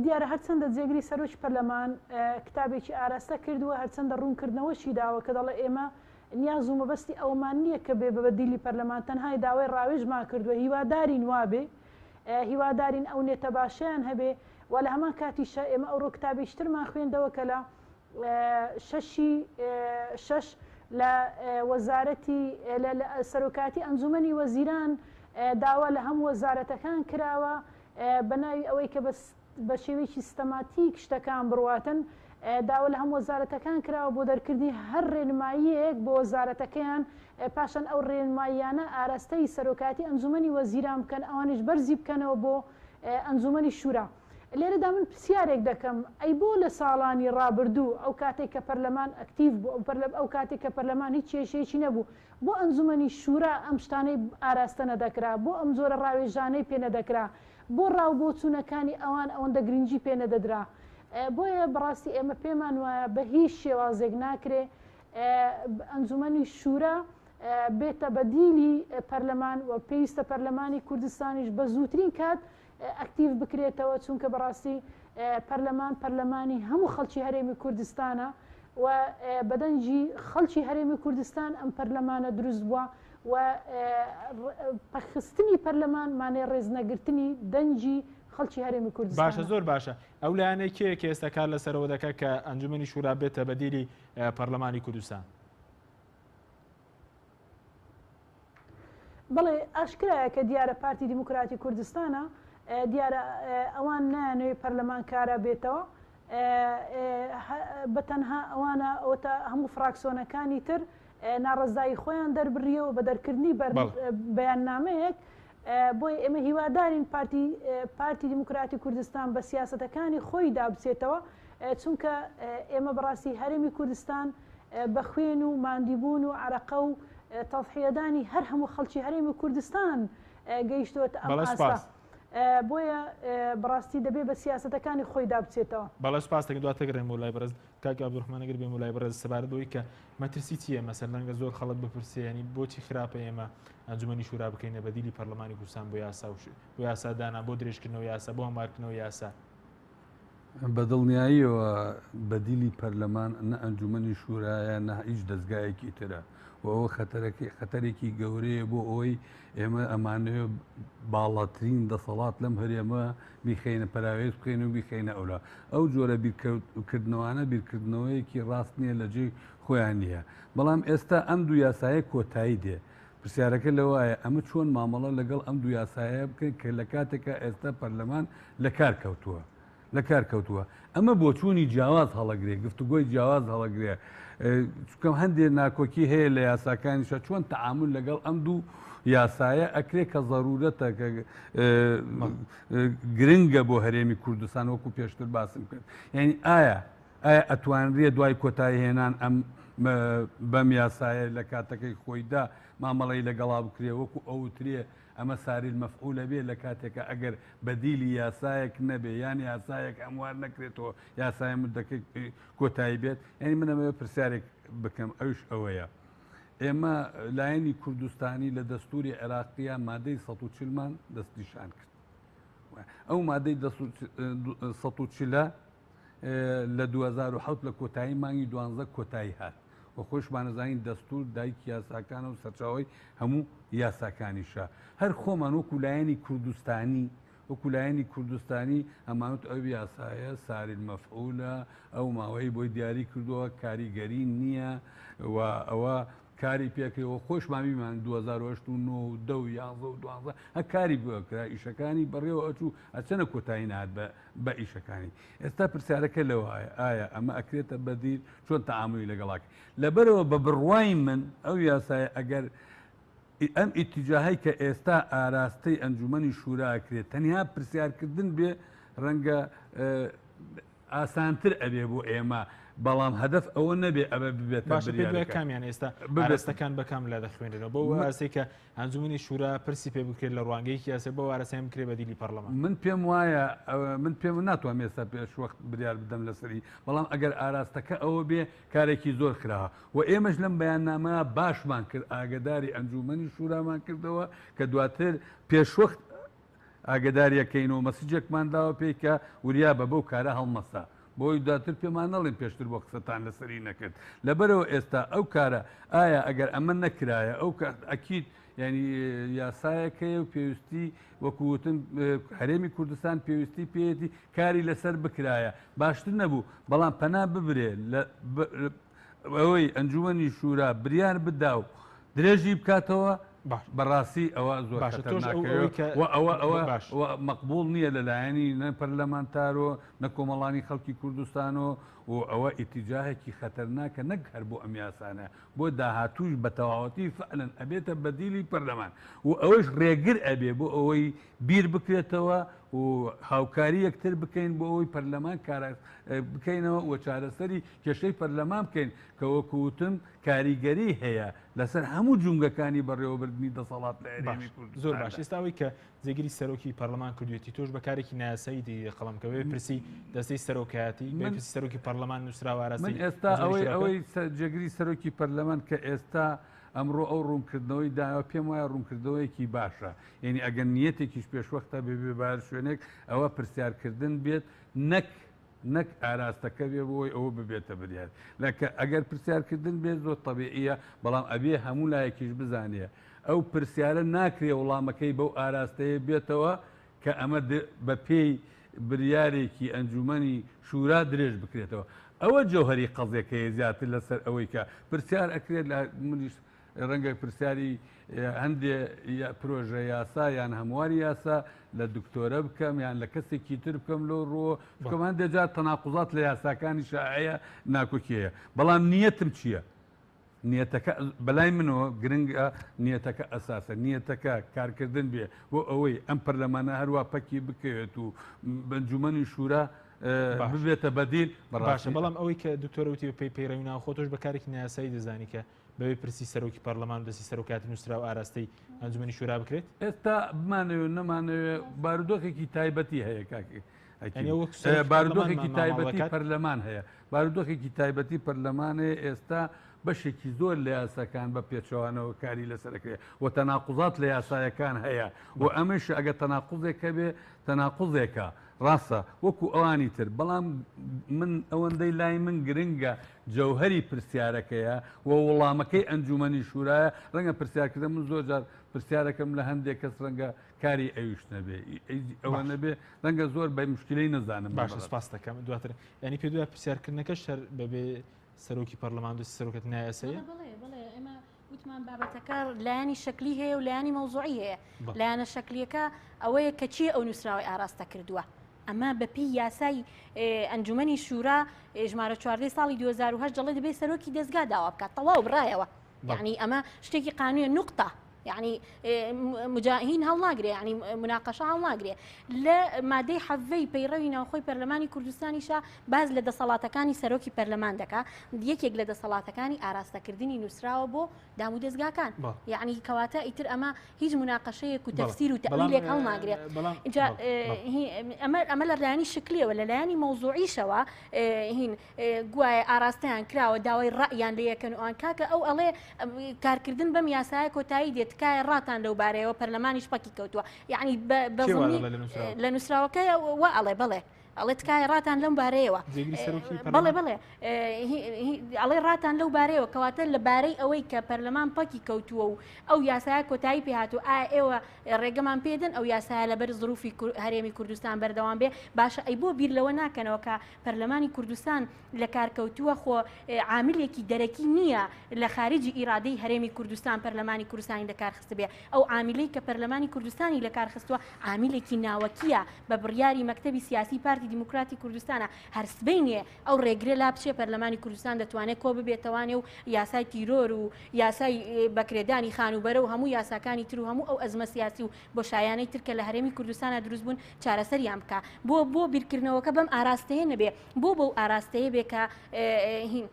دیارە هەرچەندە جێگری سەرۆکی پەرلەمان کتابێکی ئاراستە کردووە، هەرچەندە ڕوونکردنەوەشی داوە کە دەڵێ ئێمە نیاز و مەبەستی ئەومان نییە کە بێ بە بەدیلی پەرلەمان، تەنهای داوای ڕاوێژمان کردووە، هیوادارین وابێ، هیوادارین ئەو نێتە باشیان هەبێ. و لە هەمان کاتیشە ئێمە ئەوڕۆ کتابیشترمان خوێندەوە کە لە 6 لە وەزارەتی سەرۆکاتی ئەنجومەنی وەزیران داوا لە هەموو وەزارەتەکان کراوە بە ناوی ئەوەی کە بە شێوەیەکی سیستەماتیک شتەکان بڕواتن، داوا لە هەموو وەزارەتەکان کراوە بۆ دەرکردنی هەر ڕێنماییەک بۆ وەزارەتەکەیان، پاشان ئەو ڕێنماییانە ئاراستەی سەرۆکاتی ئەنجومەنی وەزیران بکەن، ئەوانش بەرزی بکەنەوە بۆ ئەنجومەنی شورا. لێرەدا من پرسیارێک دەکەم، ئەی بۆ لە ساڵانی ڕابردوو ئەو کاتێک کە پەرلەمان ئەکتیڤ بوو، ئەو کاتێک کە پەرلەمان هیچ کێشەیەکی نەبوو، بۆ ئەنجومەنی شورا ئەم شتانەی ئاراستە نەدەکرا، بۆ ئەم زۆرە ڕاوێژانەی پێ نەدەکرا، بۆ ڕاو بۆ چوونەکانی ئەوان ئەوەندە گرنگی پێ نەدەدرا. بۆیە بەڕاستی ئێمە پێمان وایە بە هیچ شێوازێک ناکرێ ئەنجومەنی شورا بێتە بەدیلی پەرلەمان و پێویستە پەرلەمانی کوردستانیش بە زووترین کات ئەکتیڤ بکرێتەوە، چونکە بەڕاستی پەرلەمان پەرلەمانی هەموو خەڵکی هەرێمی کوردستانە و بەدەنجی خەڵکی هەرێمی کوردستان ئەم پەرلەمانە دروست بووە و پەخستنی پەرلەمان مانێ ڕێزنەگرتنی دەنجی خەڵکی هەرێمی کوردستان. باشە، زۆر باشە. ئەو لایەنەی کێ کە ئێستا کار لەسەرەوە دەکات کە ئەنجومەنی شورا بێتە بەدیلی پەرلەمانی کوردستان؟ بەڵێ ئاشکرایە کە دیارە پارتی دیموکراتی کوردستانە دیارە ئەوان نانوێ پەرلەمان کارە بێتەوە، بەتەنها ئەوانە ئەوتە هەموو فراکسۆنەکانی تر ناڕزایی خۆیان دەربڕیەوە بە دەرکردنی بەیاننامەیەک. بۆی ئێمە هیوادارین پارتی دیموکراتی کوردستان بە سیاسەتەکانی خۆی دابچێتەوە، چونکە ئێمە بەڕاستی هەرێمی کوردستان بە خوێن و ماندیبوون و عەرەقە و تەضحیەدانی هەر هەموو خەڵکی هەرێمی کوردستان گەیشتووەتە ئەم ئاستا. بۆیە بەڕاستی دەبێت بە سیاسەتەکانی خۆی دابچێتەوە. بەڵێ سپاس دەکەم، دواتەگەڕێم بۆ لای بەڕێز کاک عەبدوڕحمان ئەگەر بێم لای بەڕێز سەبارەتەوەی کە مەترسی چییە مەسەلەن زۆر خەڵک بپرسێ، ینی بۆچی خراپە ئێمە ئەنجومەنی شورا بکەینە بەدیلی پەرلەمانی کوردستان بۆ یاسادانا، بۆ درێژکردنەوە یاسا، بۆ هەموارکردنەوە یاسا؟ بەدڵنیاییەوە بەدیلی پەرلەمان نە ئەنجومەنی شورایە نە هیچ دەستگایەکی ترە و ئەوە خەتەرێکی گەورەیە بۆ ئەوەی ئێمە ئەمانەیە باڵاترین دەسەڵات لەم هەرێمە بیخینە پەراوێز بکەین و بیخینە ئەولا. ئەو جۆرە بیرکردنەوەانە بیرکردنەوەیەکی ڕاست نییە لە جێ خۆیان نییە. بەڵام ئێستا ئەم دوو یاسایە کۆتایی دێ. پرسیارەکە لەوایە ئەمە چۆن مامەڵە لەگەڵ ئەم دوو یاسایە بکەین کە لە کاتێکە ئێستا پەرلەمان لە کار کەوتووە. ئەمە بۆ چوونی جیاواز هەڵەگرێ، گفتوگۆی جیاواز هەڵەگرێ، چونکە هەندێک ناکۆکی هەیە لە یاساکانیشە چۆن تەعامل لەگەڵ ئەم دوو یاسایە ئەکرێ کە ضرورەتە کە گرنگە بۆ هەرێمی کوردستان وەکو پێشتر باسم کرد. یعنی ئایا ئەتوانرێ دوای کۆتایی هێنان ئەم بەم یاسایە لە کاتەکەی خۆیدا مامەڵی لەگەڵا بکرێ وەکو ئەوترێ ئەمە ساری مەفعولە بێ لە کاتێکە ئەگەر بەدیلی یاسایەک نەبێ یان یاسایەک ئەموار نەکرێتەوە یاسای مدەکەی کۆتایی بێت یعنی منەمەوە پرسیارێک بکەم ئەوش ئەوەیە ئێمە لایەنی کوردستانی لە دەستوری عێراقیە مادەی 140مان دەستنیشان کرد ئەو مادەی 140 لە 2007 لە کۆتایی مانگی 12 کۆتایی هات و خۆشمان نەزانین دەستور دایکی یاساکانە و سەرچاوی هەموو یاساکانیشە هەر خۆمان وەکو لایەنی کوردستانی وەکو لایەنی کوردستانی ئەمانوت ئەو یاسایە ساری مەفعولە ئەو ماوەی بۆی دیاری کردووە کاریگەری نییە و ئەوە کاری پێکەوە خۆشمان بیمان 2008 و 9 و 11 و 12 هە کاری بکرا ئیشەکانی بەڕێوە ئەچوو ئەچەنە کۆتایی نهات بە ئیشەکانی ئێستا پرسیارەکە لەوایە ئایا ئەمە ئەکرێتە بەدیر چۆن تەعاملی لەگەڵاک لەبەرەوە بە بڕوای من ئەو یاسایە ئەگەر ئەم ئیتیجاهی کە ئێستا ئاراستەی ئەنجومەنی شوراکرێت تەنیا پرسیارکردن بێ ڕەنگە ئاسانتر ئەبێ بۆ ئێمە بەڵام هەدەف ئەوە نەبێ ئەبە ببێت کامیان ئێستا ئاراستەکان بەکام لا دەخوێنرەوە بۆ واسەی کە ئەنجومەنی شورا پرسی پێ بکرێت لە ڕوانگەیەکی یاسای بۆ وارەسەیان بکرێت بە دیلی پەرلەمان من پێم وایە من پێم ناتوانم ئێستا پێش وەخت بریار بدەم لەسەری بەڵام ئەگەر ئاراستەکە ئەوە بێ کارێکی زۆر کراوە و ئێمەش لەم بەیاننامە باشمان کرد ئاگداری ئەنجومەنی شورامان کردەوە کە دواتر پێشوەخت ئاگداریەکەینەوە مەسیجێکمان داوە پێی کە وریا بە بەو کارە هەڵمەستا بۆی دواتر پێمان نەڵێن پێشتر بۆ قسەتان لەسەری نەکرد لەبەرەوە ئێستا ئەو کارە ئایا ئەگەر ئەمە نەکرایە ئەو ئەکید ینی یاسایەکەیە و پێویستی وەکووتن هەرێمی کوردستان پێویستی پێێتی کاری لەسەر بکرایە باشتر نەبوو بەڵام پەنا ببرێ ئەوەی ئەنجومەنی شورا بریان بدا و درێژی بکاتەوە بەڕاستی ئەوە زۆر ئەوە مەقبول نییە لەلایەنی نە پەرلەمانتارۆ نە کۆمەڵانی خەڵکی کوردستانەوە و ئەوە ئیتیجاهێکی خەتەرناکە نەک هەر بۆ ئەم یاسانە بۆ داهاتووش بە تەواوەتی فعلەن ئەبێتە بەدیلی پەرلەمان و ئەوەش ڕێگر ئەبێ بۆ ئەوەی بیر بکرێتەوە و هاوکاری یەکتر بکەین بۆ ئەوەی پەرلەمان بکەینەوە و چارەسەری کێشەی پەرلەمان بکەین کە وەکووتم کاریگەری هەیە لەسەر هەموو جونگەکانی بەڕێوەبردننی دەسەڵات لە ئێرێمی کوردستان زۆر باش ئێستاوەی کە جێگیری سەرۆکی پەرلەمان کردوێتی تۆش بەکارێکی نایاسایی قەڵەمکەوێ پرسی دەستەی سەرۆکایەتی پرسی سەرۆکی پەرلەمان نووسراوارەسی من ئێستا ئەوەی جێگیری سەرۆکی پەرلەمان کە ئێستا ئەمڕۆ ئەو ڕوونکردنەوەی داوە پێم وایە ڕوونکردنەوەیکی باشە یعنی ئەگەر نیەتێکیش پێشوەختە بێ بار شوێنێک ئەوە پرسیارکردن بێت نەک ئاراستەکە بێ بۆی ئەوە ببێتە بریار لەکە ئەگەر پرسیارکردن بێت زۆر تەبیعیە بەڵام ئەبێ هەموو لایەکیش بزانێ ئەو پرسیارە ناکرێ وەڵامەکەی بەو ئاراستەیە بێتەوە کە ئەمە بە پێی بریارێکی ئەنجومەنی شورا درێژ بکرێتەوە ئەوە جەوهەری قەزێکەیە زیاتر لەسەر ئەوەی کە پرسیار ئەکرێت لە منیش ڕەنگە پرسیاری هەندێ پرۆژە یاسا یان هەمواری یاسا لە دکتۆرە بکەم یان لە کەسێکی تر بکەم لەو ڕۆ بکەم هەندێک جار تەناقوزات لە یاساکانی شایعە ناکۆکیەیە بەڵام نیەتم چییە؟ نیەتەکە بەلای منەوە گرنگە نیەتەکە ئەساسە نیەتەکە کارکردن بێ بۆ ئەوەی ئەم پەرلەمانە هەروە پەکی بکەوێت و بەنجومەنی شورا ببێتە بەدیل باشە بەڵام ئەوەی کە دکتۆرەوتی پێی پەیڕەوی ناو خۆتۆش بەکارێکی نایاسایی دەزانی کە بەوێ پرسی سەرۆکی پەرلەمان دەستی سەرۆکاتی نووسرا و ئاراستەی ئەنجومەنی شورا بکرێت ئێستا بمانەوێ نەمانەوێ بارودۆخێکی تایبەتی هەیە کاکی بارودۆخێکی تایبەتی پەرلەمان هەیە بارودۆخێکی تایبەتی پەرلەمانەیە ئێستا بەشێکی زۆر لە یاساکان بە پێچەوانەوە کاری لەسەرەکرێت و تەناقوزات لە یاسایەکان هەیە و ئەمەش ئەگە تەناقوزێکە بێ تەناقوزێکە ڕاستە وەکو ئەوانی تر بەڵام من ئەوەندەی لای من گرنگە جەوهەری پرسیارەکەیە و وەڵامەکەی ئەنجومەنی شورایە ڕەنگە پرسیارکردن من زۆر جار پرسیارەکەم لە هەندێک کەس ڕەنگە کاری ئەویش نەبێ ئەوە نەبێ ڕەنگە زۆر بە مشکلەی نەزانم باش سپاس دەکەم دواتر ینی پێ دوای پرسیارکردنەکە شەر بەبێ سەرۆکی پەرلەمان دەستی سەرۆکەت نایاسەیە ئێمە وتمان بابەتەکە لایانی شکلی هەیە و لایانی مەوزوعی هەیە لایەنە شکلیەکە ئەوەیە کە چی ئەو نووسراوی ئاراستە کردووە ئەمە بەپی یاسای ئەنجومەنی شورا ژمارە 14 ساڵی 2008 دەڵێ دەبێت سەرۆکی دەستگا داوا بکات تەواو بڕایەوە یعنی ئەمە شتێکی قانونیە نوقتە يعني مجاهين هەڵناگرێ يعني مناقەشە هەڵناگرێ لە مادەی حەڤەی پەیڕەوی ناوخۆی پەرلەمانی کوردستانیشا باز لە دەسەڵاتەکانی سەرۆکی پەرلەمان دەکا یەکێک لە دەسەڵاتەکانی ئاراستەکردنی نووسراوە بۆ دام و دەستگاکان يعني کەواتە ئیتر ئەمە هیچ مناقەشەیەک و تەفسیر و تەویلێک هەڵناگرێت ئەمە لە لایەنی شکلیەوە لە لایەنی مەوزوعیشەوە هین گوایە ئاراستەیان کراوە داوای ڕەیان لە یەکەن ئەوان کاکە ئەو ئەڵێ کارکردن بەم یاسایە کۆتایی دێت تکایە ڕاتان لەو بارەیەوە پەرلەمانیش پەکی کەوتووە یعنی لە نووسراوەکەی وا ئەڵێ بڵێ ئەڵێ تکایە ڕاتان لەم بارەیەوە بڵێ بڵێ ئەڵێ ڕاتان لەو بارەیەوە کەواتە لە بارەی ئەوەی کە پەرلەمان پەکی کەوتووە و ئەو یاسایە کۆتایی پێهاتوو ئایا ئێوە ڕێگەمان پێدەن ئەو یاسایە لەبەر زروفی هەرێمی کوردستان بەردەوام بێ باشە ئەی بۆ بیر لەوە ناکەنەوە کە پەرلەمانی کوردستان لە کارکەوتووە خۆ عاملێکی دەرەکی نییە لە خارجی ئیرادەی هەرێمی کوردستان پەرلەمانی کوردستانی لە کارخستە بێ ئەو عاملەی کە پەرلەمانی کوردستانی لە کارخستووە عاملێکی ناوەکیە بە بڕیاری مەکتەبی سیاسی پارتی دیموکراتی کوردستانە هەر سبەینێ ئەو ڕێگرێ لا بچێ پەرلەمانی کوردستان دەتوانێت کۆ ببێتەوانێ و یاسای تیرۆر و یاسای بەکرێدانی خانوبەرە و هەموو یاساکانی تر و هەموو ئەو ئەزمە سیاسی و بۆ شایانەی ترکە لە هەرێمی کوردستانە دروست بوون چارەسەریان بکە بۆ بیرکردنەوەکە بەم ئاراستەیە نەبێ بۆ ئاراستەیە بێ کە هین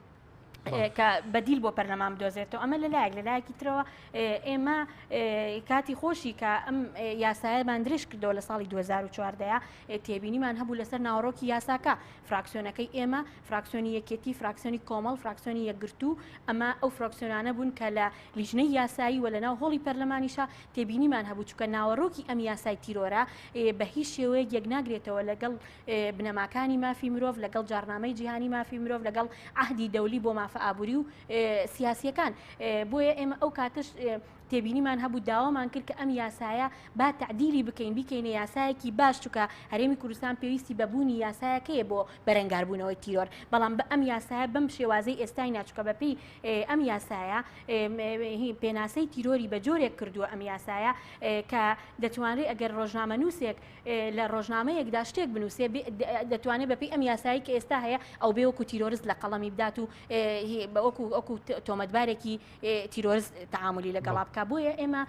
کە بەدیل بۆ پەرلەمان بدۆزێتەوە ئەمە لەلایەکی ترەوە ئێمە کاتی خۆشی کە ئەم یاسایەمان درێژ کردەوە لە ساڵی 2014 تێبینیمان هەبوو لەسەر ناوەڕۆکی یاساکە فراکسیۆنەکەی ئێمە فراکسیۆنی یەکێتی فراکسیۆنی کۆمەڵ فراکسیۆنی یەکگرتو ئەمە ئەو فراکسیۆنانە بوون کە لە لیژنەی یاسایی و لە ناو هۆڵی پەرلەمانیشا تێبینیمان هەبوو چونکە ناوەڕۆکی ئەم یاسای تیرۆرە بە هیچ شێوەیەک یەک ناگرێتەوە لەگەڵ بنەماکانی مافی مرۆڤ لەگەڵ جارنامەی جیهانی مافی مرۆڤ لەگەڵ عەهدی دەولی بۆ مافە ئابووری و سیاسیەکان بۆیە ئێمە ئەو کاتش تێبینیمان هەبوو داوامان کرد کە ئەم یاسایە با تعدیلی بکەینە یاسایەکی باش چووکە هەرێمی کوردستان پێویستی بەبوونی یاسایەکەیە بۆ بەرەنگاربوونەوەی تیرۆر بەڵام بە ئەم یاسایە بەم شێوازەی ئێستای ناچووکە بەپێی ئەم یاسایە پێناسەی تیرۆری بە جۆرێک کردووە ئەم یاسایە کە دەتوانێت ئەگەر ڕۆژنامە نووسێک لە ڕۆژنامەیەکدا شتێک بنووسێ دەتوانێت بەپێی ئەم یاسایی کە ئێستا هەیە ئەو بێ وەکو تیرۆریست لە قەڵەمی بدات و وەکو تۆمەتبارێکی تیرۆریست تەعاملی لەگەڵا بکە بۆیە ئێمە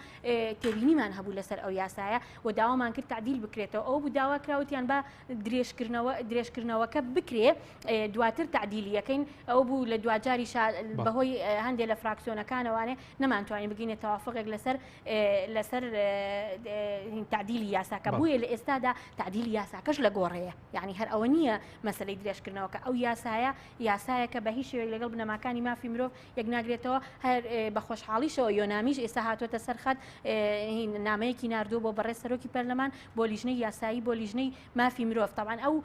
تێبینیمان هەبوو لەسەر ئەو یاسایە و داوامان کرد تعدیل بکرێتەوە ئەو بوو داوا کراوتیان بە درێژکردنەوەکە بکرێ دواتر تعدیلی یەکەین ئەو بوو لە دوجاری بەهۆی هەندێک لە فراکسیۆنەکانەوانێ نەمانتوانین بگینێ تەوافقێک لەسەر تعدیلی یاساکە بووە لە ئێستادا تعدیلی یاساکەش لە گۆڕەیە یعنی هەر ئەوە نییە مەسلەی درێژکردنەوەکە ئەو یاسایەکە بە هیچ شێوەیەک لەگەڵ بنەماکانی مافی مرۆڤ یەک ناگرێتەوە هەر بە خۆشحاڵیشەوە یۆنامیش ئێستا هاتوۆتە سەرخەت نامەیەکی ناردووە بۆ بەڕێز سەرۆکی پەرلەمان بۆ لیژنەی یاسایی بۆ لیژنەی مافی مرۆڤ طبعاً ئەو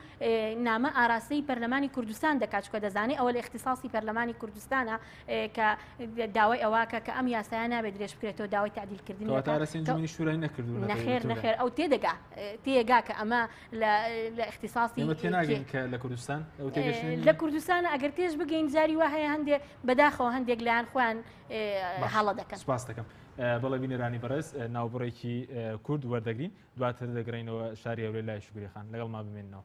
نامە ئاراستەی پەرلەمانی کوردستان دەکات چونکە دەزانێت ئەوە لە اختصاصی پەرلەمانی کوردستانە کە داوای ئەوواکە کە ئەم یاسایە نابێت درێژ بکرێتەوە داوای تعدیلکردنی نەخێر ئەو تێگا کە ئەمە لە اختصاصی لە کوردستان لە کوردستان ئەگەر تێژ بگەین جاری وا هەیە هەندێک بەداخەوە هەندێک لایەن خۆیان هەڵە دەکەن سپاس دەکەم بەڵێ بینەرانی بەڕێز ناوبڕێکی کورد وەردەگرین دواتر دەگرینەوە شاری هەولێر لای شوگری خان لەگەڵ ما بمێنەوە.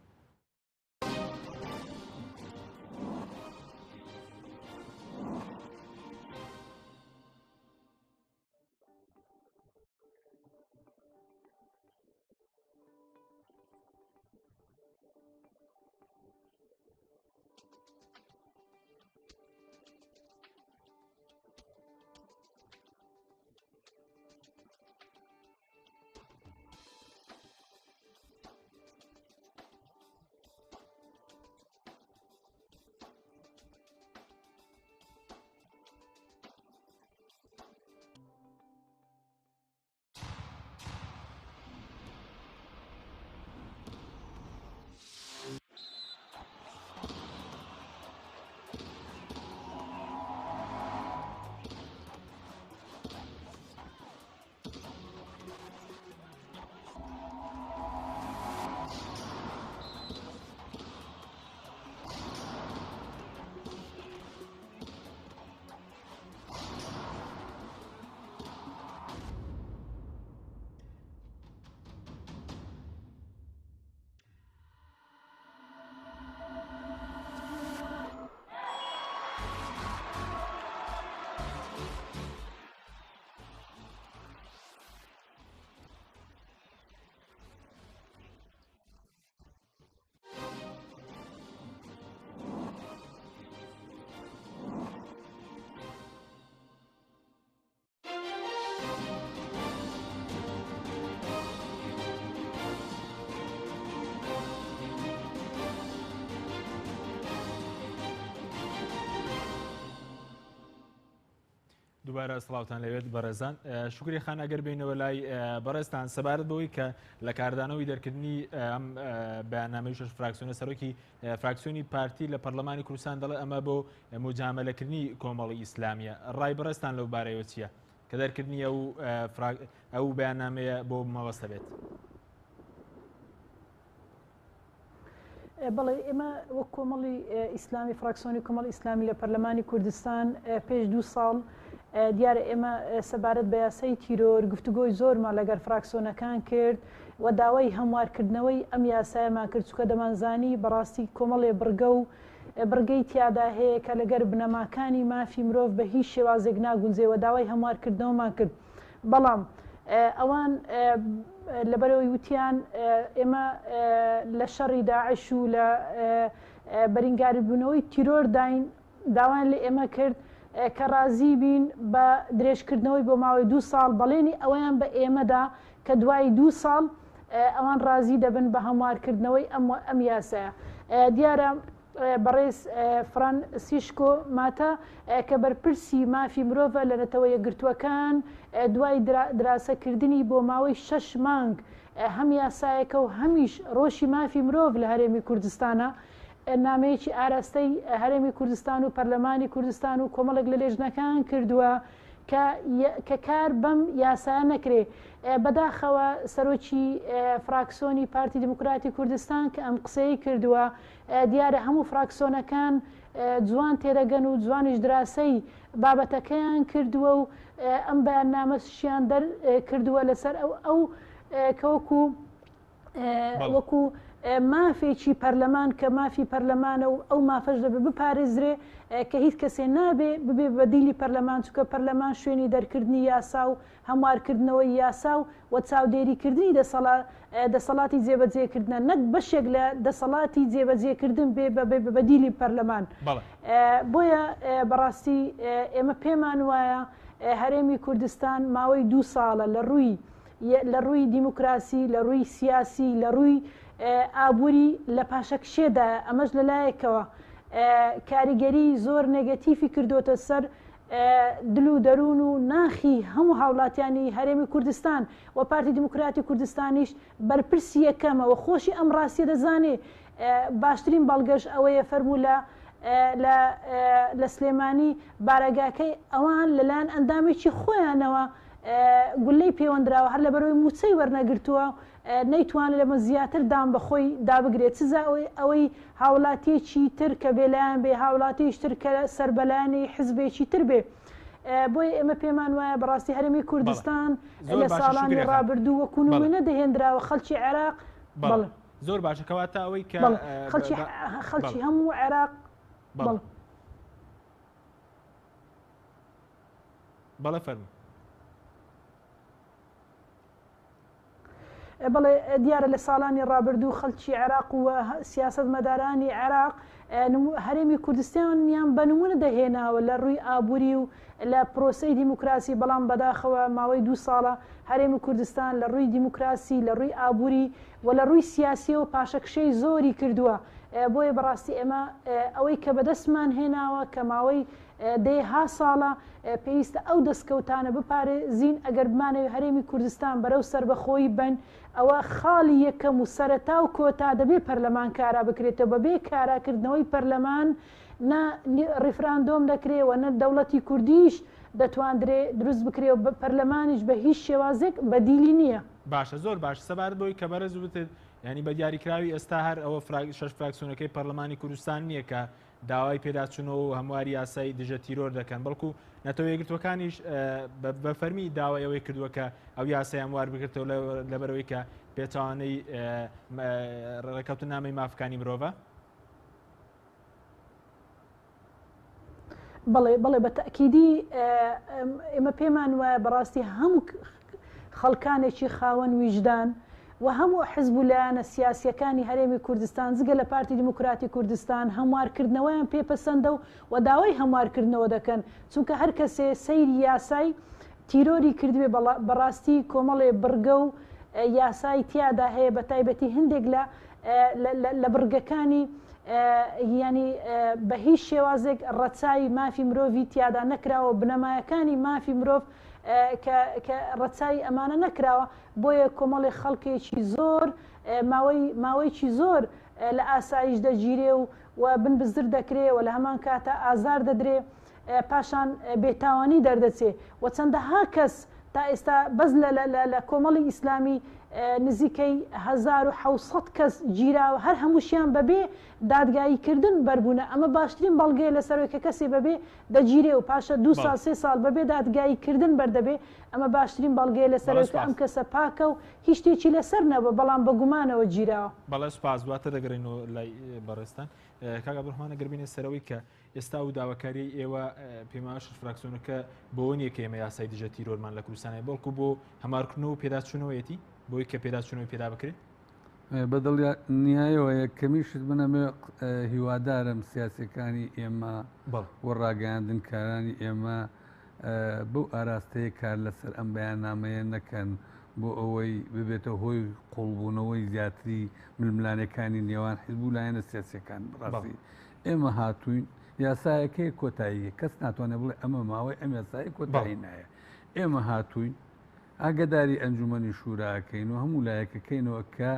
دووبارە سڵاوتان لەوێت بەڕێزان شکری خان ئەگەر بینەوە لای بەڕێستان سەبارەت بەوەی کە لە کاردانەوەی دەرکردنی ئەم بەیاننامەی شەش فراکسیۆنە سەرۆکی فراکسیۆنی پارتی لە پەرلەمانی کوردستان دەڵێ ئەمە بۆ موجامەلەکردنی کۆمەڵی ئیسلامیە ڕای بەڕێستان لەو بارەیەوە چییە کە دەرکردنی ئەو بەیاننامەیە بۆ مەبەستە بێت؟ بەڵێ ئێمە وەک کۆمەڵی ئیسلامی فراکسیۆنی کۆمەڵ ئیسلامی لە پەرلەمانی کوردستان پێش 2 ساڵ دیارە ئێمە سەبارەت بە یاسای تیرۆر گفتوگۆی زۆرمان لەگەر فراکسیۆنەکان کرد و داوای هەموارکردنەوەی ئەم یاسایەمان کرد چونکە دەمانزانی بەڕاستی کۆمەڵێ بڕگەی تیادا هەیە کە لەگەر بنەماکانی مافی مرۆڤ بە هیچ شێوازێک ناگونجێەوە داوای هەموارکردنەوەمان کرد بەڵام ئەوان لەبەرەوەی وتیان ئێمە لە شەڕی داعش و لە بەرینگاریبوونەوەی تیرۆر داین داوان لە ئێمە کرد کە ڕازی بین بە درێژکردنەوەی بۆ ماوەی 2 ساڵ بەڵێنی ئەویان بە ئێمەدا کە دوای 2 ساڵ ئەوان ڕازی دەبن بە هەموارکردنەوەی ئەم یاسایە دیارە بەڕێز فرانسیشکۆ ماتە کە بەرپرسی مافی مرۆڤە لە نەتەوە یەکگرتووەکان دوای دراسەکردنی بۆ ماوەی 6 مانگ هەم یاسایەکە و هەمیش ڕۆژی مافی مرۆڤ لە هەرێمی کوردستانە نامەیەکی ئاراستەی هەرێمی کوردستان و پەرلەمانی کوردستان و کۆمەڵێک لە لێژنەکان کردووە کە کار بەم یاسایە نەکرێ بەداخەوە سەرۆکی فراکسیۆنی پارتی دموکراتی کوردستان کە ئەم قسەی کردووە دیارە هەموو فراکسیۆنەکان جوان تێدەگەن و جوانیش دراسەی بابەتەکەیان کردووە و ئەم بەیاننامەشیان دەرکردووە لەسەر ئەو کەوەکو وەکو مافێکی پەرلەمان کە مافی پەرلەمانە و ئەو مافەش دەبێت بپارێزرێ کە هیچ کەسێ نابێ ببێ بەدیلی پەرلەمان چونکە پەرلەمان شوێنی دەرکردنی یاسا و هەموارکردنەوەی یاسا و چاودێریکردنی دەسەڵاتی جێبەجێکردنە نەک بەشێک لە دەسەڵاتی جێبەجێکردن بێ بەدیلی پەرلەمان بۆیە بەڕاستی ئێمە پێمان وایە هەرێمی کوردستان ماوەی 2 ساڵە لە ڕووی دیموکراسی لە ڕووی سیاسی لە ڕووی ئابووری لە پاشەکشێدا ئەمەش لەلایەکەوە کاریگەری زۆر نێگەتیفی کردوتە سەر دل و دەروون و ناخی هەموو هاوڵاتیانی هەرێمی کوردستان و پارتی دموکراتی کوردستانیش بەرپرسی یەکەمە و خۆشی ئەم ڕاستیە دەزانێ باشترین بەڵگەش ئەوەیە فەرموو لە سلێمانی بارەگاکەی ئەوان لەلایەن ئەندامێکی خۆیانەوە گولەی پەیوەندراوە هەر لەبەرەوەی موچەی وەرنەگرتووە نەیتوانێت لەمە زیاتر دام بەخۆی دابگرێت سزا ئەوەی هاوڵاتیەکی تر کە بێلایەن بێ هاوڵاتیشتر کە سەربەلایانی حزبێکی تر بێ بۆیە ئێمە پێمان وایە بەڕاستی هەرێمی کوردستان لە ساڵانی ڕابردوو وەکو نمونە دەهێنراوە خەڵکی عێراق زۆر باشە کەواتە ئەوەی کە خەڵکی هەموو عێراق بەڵێ فەرموو بەڵێ دیارە لە ساڵانی ڕابردوو خەڵکی عێراق و سیاست مەدارانی عێراق هەرێمی کوردستانیان بە نمونە دەهێناوە لە ڕووی ئابووری و لە پرۆسەی دیموکراسی بەڵام بەداخەوە ماوەی 2 ساڵە هەرێمی کوردستان لە ڕووی دیموکراسی لە ڕووی ئابووری و لە ڕووی سیاسی و پاشەکشەی زۆری کردووە بۆیە بەڕاستی ئێمە ئەوەی کە بەدەستمان هێناوە کە ماوەی دەیها ساڵە پێویستە ئەو دەستکەوتانە بپارێزین ئەگەر بمانەوێت هەرێمی کوردستان بەرەو سربەخۆیی بن ئەوە خاڵی یەکەم و سەرەتا و کۆتا دەبێ پەرلەمان کارا بکرێتەوە بەبێ کاراکردنەوەی پەرلەمان ڕیفراندۆم دەکرێەوە نە دەوڵەتی کوردیش دەتواندرێ دروست بکرێ و پەرلەمانیش بە هیچ شێوازێک بەدیلی نییە. باشە زۆر باش سەبارەت بۆی کە بەرز بتێت ینی بە دیاریکراوی ئێستا هەر ئەوە 6 فراکسیۆنەکەی پەرلەمانی کوردستان نییە کە داوای پێداچوونەوە و هەمواری یاسای دژە تیرۆر دەکەن بەڵکو نەتەوە یەکگرتوەکانیش بە فەرمی داوای ئەوەی کردووە کە ئەو یاسای هەموار بکرێتەوە لەبەرەوەی کە پێچوانەی ڕێکەوتنامەی مافەکانی مرۆڤە. بەڵێ بە تەکیدی ئێمە پێمان وایە بەڕاستی هەموو خەڵکانێکی خاوەن ویژدان و هەموو حزب و لایەنە سیاسیەکانی هەرێمی کوردستان جگە لە پارتی دموکراتی کوردستان هەموارکردنەوەیان پێپەسەندە و داوای هەموارکردنەوە دەکەن چونکە هەر کەسێ سەیری یاسای تیرۆری کردوێ بەڕاستی کۆمەڵێ بڕگە و یاسای تیادا هەیە بە تایبەتی هەندێک لە بڕگەکانی ینی بە هیچ شێوازێک ڕەچای مافی مرۆڤی تیادا نەکراوە بنەمایەکانی مافی مرۆڤ کە ڕەچای ئەمانە نەکراوە بۆیە کۆمەڵی خەڵکێکی زۆر ماوەیەکی زۆر لە ئاسایش دەگیرێ و بنبزر دەکرێ و لە هەمان کاتە ئازار دەدرێ پاشان بێتاوانی دەردەچێ و چەندەها کەس تا ئێستا بەس لە کۆمەڵی ئیسلامی نزیکەی 1970 کەس گیراوە هەر هەمووشیان بەبێ دادگاییکردن بەربوونە ئەمە باشترین بەڵگەیە لەسەرەوەی کە کەسێ بەبێ دەگیرێ و پاشە 2 سال 3 سال بەبێ دادگاییکردن بەردەبێ ئەمە باشترین بەڵگەیە لەسەرەوەی ئەم کەسە پاکە و هیچ شتێکی لەسەر نەبە بەڵام بە گومانەوە گیراوە. بەڵێ سپاس دواتر دەگەڕێنەوە لای بەڕێستان کاک عەبدوڕەحمان ئەگەر بینێ سەرەوەی کە ئێستا و داواکاری ئێوە پێماوە شش فراکسیۆنەکە بۆ نییە کە ئێمە یاسای دژە تیرۆرمان لە کوردستانە بەڵکو بۆ هەمارکردنەوە و پێداچوونەوەیەتی بۆی کە پێداچوونەوەی پێدا بکرێت بەدڵ نیایەوە یەکەمیشت بنەمێ هیوادارم سیاسەکانی ئێمە وە ڕاگەاندنکارانی ئێمە بەو ئاراستەیە کار لەسەر ئەم بەیاننامەیە نەکەن بۆ ئەوەی ببێتە هۆی قوڵبوونەوەی زیاتری ململانەکانی نێوان حیزب و لایەنە سیاسەکان بڕاستی ئێمە هاتووین یاسایەکەی کۆتاییە کەس ناتوانێت بڵێ ئەمە ماوەی ئەم یاسایی کۆتایی نایە ئێمە هاتووین ئاگداری ئەنجومەنی شوراکەین و هەموو لایەکەکەینەوە کە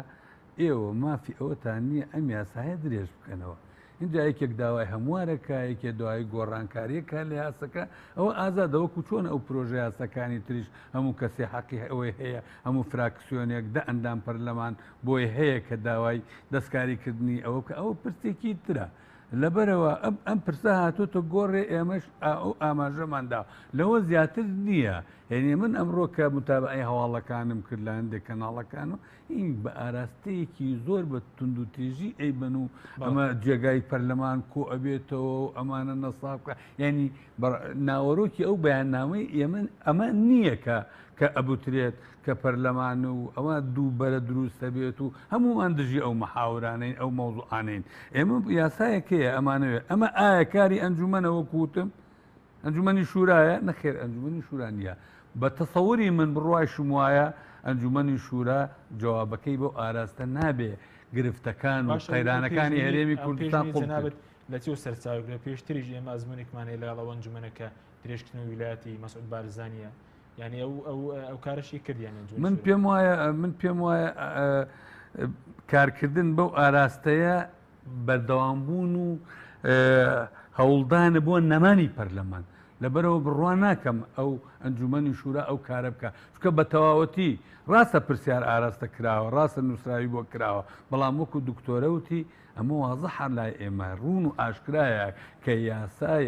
ئێوە مافی ئەوەتان نییە ئەم یاسایە درێژ بکەنەوە اینجا یەکێک داوای هەموارەکە یەکێ دوای گۆڕانکاریەکە لە یاسەکە ئەوە ئازادەوەکو چۆن ئەو پرۆژه یاسەکانی تریش هەموو کەسێ حەقی ئەوەی هەیە هەموو فراکسیۆنێک دە ئەندام پەرلەمان بۆی هەیە کە داوای دەستکاریکردنی ئەوە کە ئەوە پرسێکی ترە لەبەرەوە ئەم پرسە هاتوۆتە گۆڕێ ئێمەش ئەو ئاماژەماندا لەوە زیاتر نییە هێنێ من ئەمڕۆ کە متابعی هەواڵەکانم کرد لە هەندێک کەناڵەکان و این بە ئاراستەیەکی زۆر بە تونند و تێژی ئەی بن و ئەمە جێگای پەرلەمان کۆ ئەبێتەوە و ئەمانە نەسابکە یعنی ناوەڕۆکی ئەو بەیاننامەی ئێمە ئەمە نییە کە ئەبوترێت کە پەرلەمان و ئەوە دوو بەرە دروستە بێت و هەمومان دژی ئەو مەحاورانین ئەو مەوضوعانین ئێمە یاسایەکەیە ئەمانەوێت ئەمە ئایا کاری ئەنجومەنەوە کوتم ئەنجومەنی شورایە نەخێر ئەنجومەنی شورانیە بە تەسەووری من بڕوای شم وایە ئەنجومەنی شورا جوابەکەی بۆ ئاراستە نابێ گرفتەکان و قەیرانەکانی هەرێمی کوردستان قوڵنابێت لە چێ سەرچاوێک لە پێشتریش ئێمە ئەزمونێکمانەیە لەگەڵەوە ئەنجومەنەکە درێژکردنەوەی ویلایەتی مەسعود بارزانیە یعنی ئەو کارشی کردیان من پێم وایە کارکردن بەو ئاراستەیە بەردەوامبوون و هەوڵدانە بۆ نەمانی پەرلەمان لەبەرەوە بڕوان ناکەم ئەو ئەنجومەنی شورا ئەو کارە بکە چکە بە تەواوەتی ڕاستە پرسیار ئاراستە کراوە ڕاستە نووسراوی بۆ کراوە بەڵام وەکو دکتۆرە وتی ئەمە وازەح لای ئێمە ڕوون و ئاشکرایە کە یاسای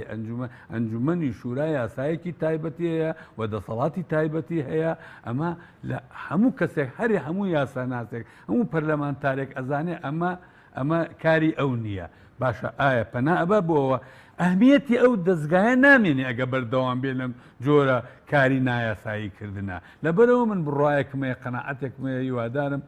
ئەنجومەنی شورا یاسایەکی تایبەتی هەیە و دەسەڵاتی تایبەتی هەیە ئەمە لە هەموو کەسێک هەری هەموو یاسا ناسێک هەموو پەرلەمانتارێک ئەزانێ ئەمە کاری ئەو نییە باشە ئایا پەنا ئەبە بۆەوە ئەهمیەتی ئەو دەستگایە نامێنێ ئەگە بەردەوام بێ لەم جۆرە کاری نایاساییکردنە لەبەرەوە من بڕایەکمەیە قەناعەتێکمەیە هیوادارم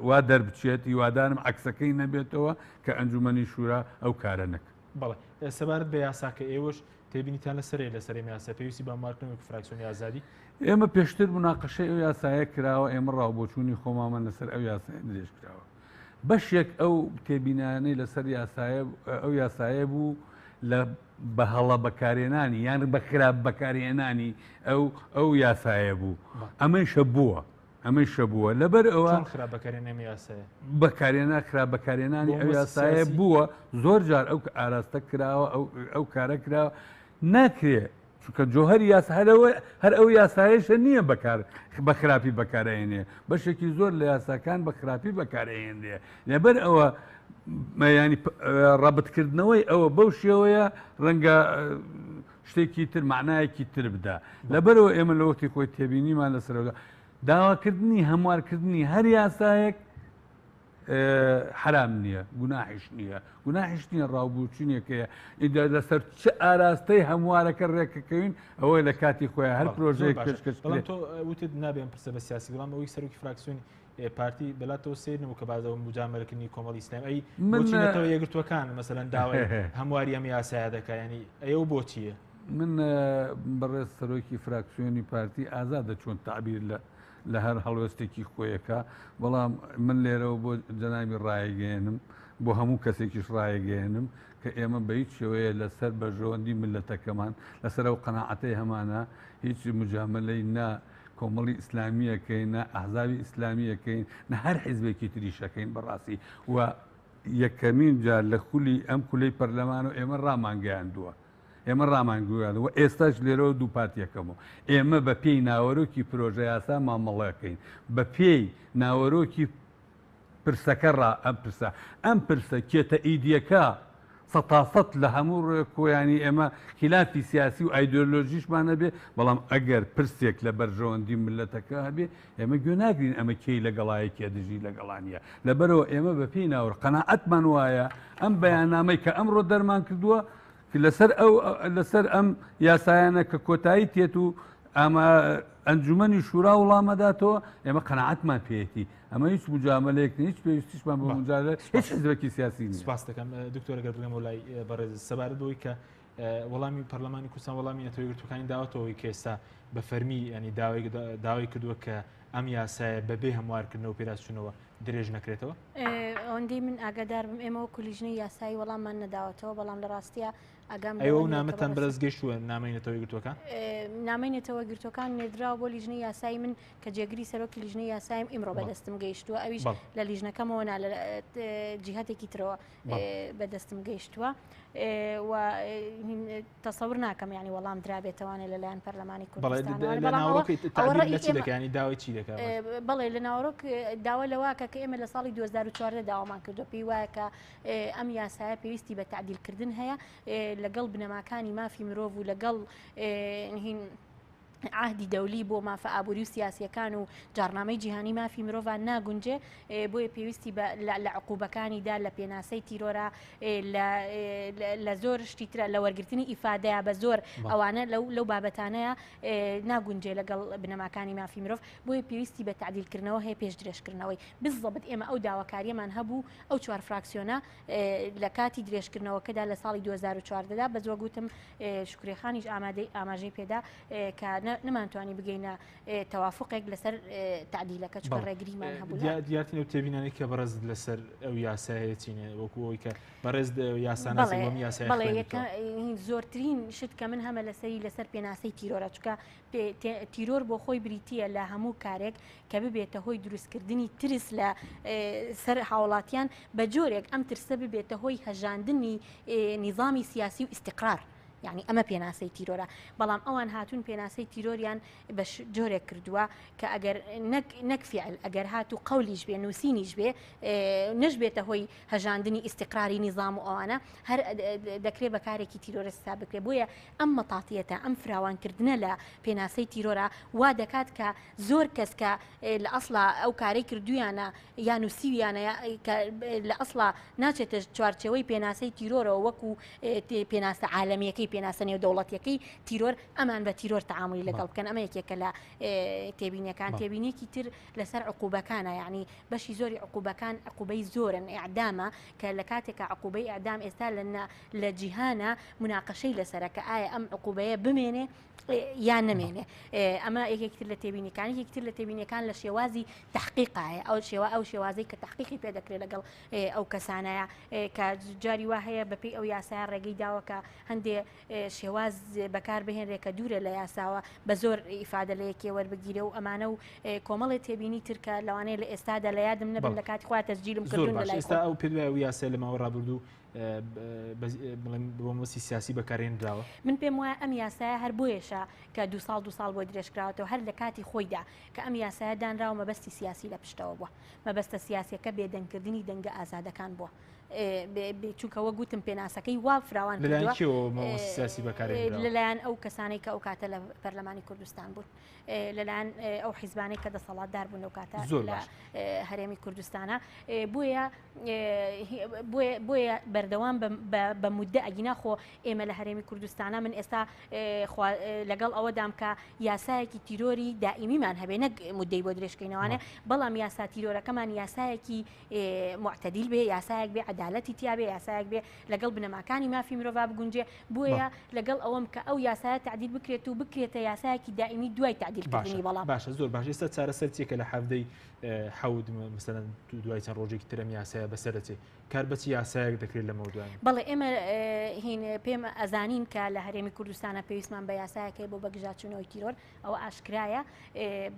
وا دەربچێت هیوادارم عکسەکەی نەبێتەوە کە ئەنجومەنی شورا ئەو کارە نەکە بەڵێ سەبارەت بە یاساکە ئێوەش تێبینیتان لەسەرێ لەسەر یاسا پێویستی بە مارکردنەوەی فراکسیۆنی ئازادی ئێمە پێشتر مناقەشەی ئەو یاسایە کراوە ئێمە ڕاوبۆچوونی خۆمامان لەسەر ئەو یاسایە درێژ کراوە بەشێک ئەو تێبینانەی لەسەر ئەو یاسایە بوو لە بە هەڵە بەکارێنانی یان بە خراپ بەکارێنانی ئەو یاسایە بوو ئەمەیشە بووە لەبەر ئەوە بەکارێنە خراپ بەکارێنانی ئەو یاسایە بووە زۆر جار ئەو ئاراستە کراوە ئەو کارە کراوە ناکرێت چونکە جۆهەری یاسا هەر ئەو یاسایشە نییە بە خراپی بەکارهێنێ بەشێکی زۆر لە یاساکان بە خراپی بەکارهێنێ لەبەر ئەوە ینی ڕەبتکردنەوەی ئەوە بەو شێوەیە ڕەنگە شتێکی تر معنایەکی تر بدا لەبەرەوە ئێمە لە وەختی خۆی تێبینیمان لەسەرەوە داواکردنی هەموارکردنی هەر یاسایەک حرام نییە گوناحیش نییە ڕاوبوچینێکەیە ئیدا لەسەر چه ئاراستەی هەموارەکە ڕێکەکەوین ئەوەی لە کاتی خۆیان هەر پرۆژەیەک پێشکەش تۆ وتت نابێن پرسە بە سیاسی بەڵام ئەوەی سەرۆکی فراکسیۆنی پارتی بەلاتەوە سێنەوە کە بازەوە مجامەرەکردنی کۆمەڵی ئیسلام ئەی بۆچینەتەوە یەکگرتوەکان مەسەلەن داوای هەمواری ئەم یاسایە دەکا ینی ئەو بۆچییە من بەڕێز سەرۆکی فراکسیۆنی پارتی ئازادە چۆن تعبیر لە هەر هەڵوێستێکی خۆیەکە بەڵام من لێرەوە بۆ جەنابی ڕایگەێنم بۆ هەموو کەسێکیش ڕایگەێنم کە ئێمە بە هیچ شێوەیە لەسەر بەژەوەندی ملەتەکەمان لەسەر ئەو قەناعەتەی هەمانە هیچ مجاملەی نا کۆمەڵی ئیسلامیەکەین نە ئەحزابی ئیسلامیەکەین نە هەر حیزبێکی تریشەکەین بەڕاستی و یەکەمین جار لە خولی ئەم کولەی پەرلەمان و ئێمە ڕامانگەیاندووە ئێمە ڕامانگویانەوە ئێستاش لێرەوە دوو پارتیەکەمەوە ئێمە بە پێی ناوەرۆکی پرۆژە یاسا مامەڵەکەین بە پێی ناوەرۆکی پرسەکە ئەم پرسە کێتە ئیدیەکە سەتاسەت لە هەموو ڕێکۆیانی ئێمە خلافی سیاسی و ئایدۆلۆژیشمانە بێ بەڵام ئەگەر پرسێک لە بەرژەوەندی ملەتەکە هەبێ ئێمە گوێ ناگرین ئەمە کێی لەگەڵایەکێ دژی لەگەڵانیە لەبەرەوە ئێمە بە پێی ناوە قەناعەتمان وایە ئەم بەیاننامەی کە ئەمڕۆ دەرمان کردووە لەسەر ئەم یاسایانە کە کۆتایی تێت و ئەمە ئەنجومەنی شورا وڵامەداتەوە ئێمە قەناعەتمان پێێتی ئەمە هیچ مجاملەیەک هیچ پێویستیشمان بە مجاملە هیچ حیزبێکی سیاسی نیست. سپاس دەکەم دکتۆر ئەگەر بگەم وڵای بەڕێز سەبارەت بەوەی کە وەڵامی پەرلەمانی کوردستان وەڵامی نەتەوەی یەکگرتوەکانی داوەتەوەی کە ئێستا بە فەرمی ینی داوای کردووە کە ئەم یاسایە بەبێ هەموارکردنەوە و پێداچوونەوە درێژ نەکرێتەوە. ئەوەندەی من ئاگادار بم ئێمە وەکو لیژنەی یاسایی وەڵاممان نەداوەتەوە بەڵام لە ڕاستیە ئەوە و نامەتان بەرز گەشتووە نامەی نەتەوەی گرتوەکان نامەی نێتەوە گرتوەکان نێدراوە بۆ لیژنەی یاسایی من کە جێگری سەرۆکی لیژنەی یاسایم ئیمڕۆ بەدەستم گەیشتووە ئەویش لە لیژنەکەمەوە نا لە جیهاتێکی ترەوە بەدەستم گەیشتووە و تەسەور ناکەم ینی وەڵام درابێتەوانێت لەلایەن پەرلەمانی کوردستان داوای چی دەکات بەڵێ لە ناوەڕۆک داوا لەواکە کە ئێمە لە ساڵی 2014 داوامان کردو پێی وایە کە ئەم یاسایە پێویستی بە تعدیلکردن هەیە لەگەڵ بنەماکانی مافی مرۆڤ و لەگەڵ عهدی دەولی بۆ مافە ئابووری و سیاسیەکان و جارنامەی جیهانی مافی مرۆڤان ناگونجێ بۆیە پێویستی لە عقوبەکانیدا لە پێناسەی تیرۆرە لە زۆر شتی ترە لە وەرگرتنی ئیفادەیە بە زۆر ئەوانە لەو بابەتانەیە ناگونجێ لەگەڵ بنەماکانی مافی مرۆڤ بۆیە پێویستی بە تعدیلکردنەوە هەیە پێش درێژکردنەوەی بزەبت ئێمە ئەو داواکاریەمان هەبوو ئەو چوار فراکسیۆنە لە کاتی درێژکردنەوەکەدا لە ساڵی 2014دا بە زۆر گوتم شکرێخانیش ئاماژەی پێدا کە نمانتوانی بگەینە تەوافقێک لەسەر تعدیلەکە چکە ڕێگریمان هەبوو دیارتینە و تێبینانی کە بەڕێز لەسەر ئەو یاسایەتینە وەکو ئەوی کە بەڕێز یاسانەسی یاسای زۆرترین شت کە من هەمە لەسەر پێناسەی تیرۆرە چکە تیرۆر بۆ خۆی بریتیە لە هەموو کارێک کە ببێتە هۆی دروستکردنی ترس لە سەر هاوڵاتیان بە جۆرێک ئەم ترسە ببێتە هۆی هەژاندنی نیظامی سیاسی و ئیستیقرار یعنی ئەمە پێناسەی تیرۆرە بەڵام ئەوان هاتوون پێناسەی تیرۆریان بە جۆرێک کردووە کە ئەگەر نەک فعل ئەگەر هاتوو قەولیش بێ نووسینیش بێ نەشبێتە هۆی هەژاندنی ئیستیقراری نیظام و ئەوانە هەر دەکرێت بە کارێکی تیرۆرەستا بکرێت بۆیە ئەم مەتاتیەتە ئەم فراوانکردنە لە پێناسەی تیرۆرە وا دەکات کە زۆر کەس کە لە ئەسڵا ئەو کارەی کردویانە یان نووسیویانە لە ئەسڵا ناچێتە چوارچەوەی پێناسەی تیرۆرەوە وەکو پێناسە عالەمیەکەی پێناسە نێودەوڵەتیەکەی تیرۆر ئەمان بە تیرۆر تەعاملی لەگەڵ بکەن ئەمە یەکێکە لە تێبینیەکان تێبینێکی تر لەسەر عقوبەکانە یعنی بەشی زۆری عقوبەکان عقوبەی زۆرن ئیعدامە کە لە کاتێکە عقوبەی ئیعدام ئێستا لە جیهانە مناقەشەی لەسەرەکە ئایا ئەم عقوبەیە بمێنێ یان نمێنێ ئەمە یەکێکتر لە تێبینیەکان یەکتر لە تێبینیەکان لە شێوازی تحقیقایە ئەو شێوازەی کە تحقیقی پێ دەکرێت لەگەڵ ئەو کەسانەیە کە جاری وا هەیە بەپێی ئەو یاسایە ڕێگەی داوە کە هەندێ شێواز بەکار بهێنرێکە دوورە لە یاساوە بە زۆر ئیفادە لە یەکێ وەربگیرە و ئەمانە و کۆمەڵی تێبینی ترکە لەوانەیە لە ئێستادا لە یادم نەبن لە کاتی خوا تەسجیلم کردوون لە ئێستا ئەو پێدوای ئەو یاسای لە ماوە ڕابردوو بۆ مەسی سیاسی بەکارهێنراوە من پێم وایە ئەم یاسایە هەر بۆیەشە کە دو ساڵ بۆ درێژکراوەتەوە هەر لە کاتی خۆیدا کە ئەم یاسایە دانراوە مەبەستی سیاسی لە پشتەوە بووە مەبەستە سیاسیەکە بێدەنگکردنی دەنگە ئازادەکان بووە چونکەوە گوتم پێناسەکەی وا فراوان سیاسی بەکارهێنراوە لەلایەن ئەو کەسانەی کە ئەو کاتە لە پەرلەمانی کوردستان بوون لەلایەن ئەو حیزبانەی کە دەسەڵاتدار بوون لەو کاتە لە هەرێمی کوردستانە بۆیە بەردەوام بە مودە ئەگینا خۆ ئێمە لە هەرێمی کوردستانە من ئێستا لەگەڵ ئەوەدام کە یاسایەکی تیرۆری دائیمیمان هەبێ نەک مودەی بۆ درێژکەینەوانە بەڵام یاسا تیرۆرەکەمان یاسایەکی معتەدیل بێ یاسایەک بێ عدالەتی تیاابێ یاسایەک بێ لەگەڵ بنەماکانی مافی مرۆڤ بگونجێ بۆیە لەگەڵ ئەوەم کە ئەو یاسایە تعدیل بکرێت و بکرێتە یاسایەکی دائیمی دوای تعدیلکردنی بەڵام باشە زۆر باش ئێستا چارەسەر چێکە لە حەفدەی حەود مثلەن دوای چەند ڕۆژێکی ترم یاسایە بەسەرەچێ کار بەچی یاسایەک دەکرێت لە مەودوان بەڵێ ئێمە هین پێم ئەزانین کە لە هەرێمی کوردستانە پێویستمان بە یاسایەکەی بۆ بەگژاچوونەوەی تیرۆر ئەوە ئاشکرایە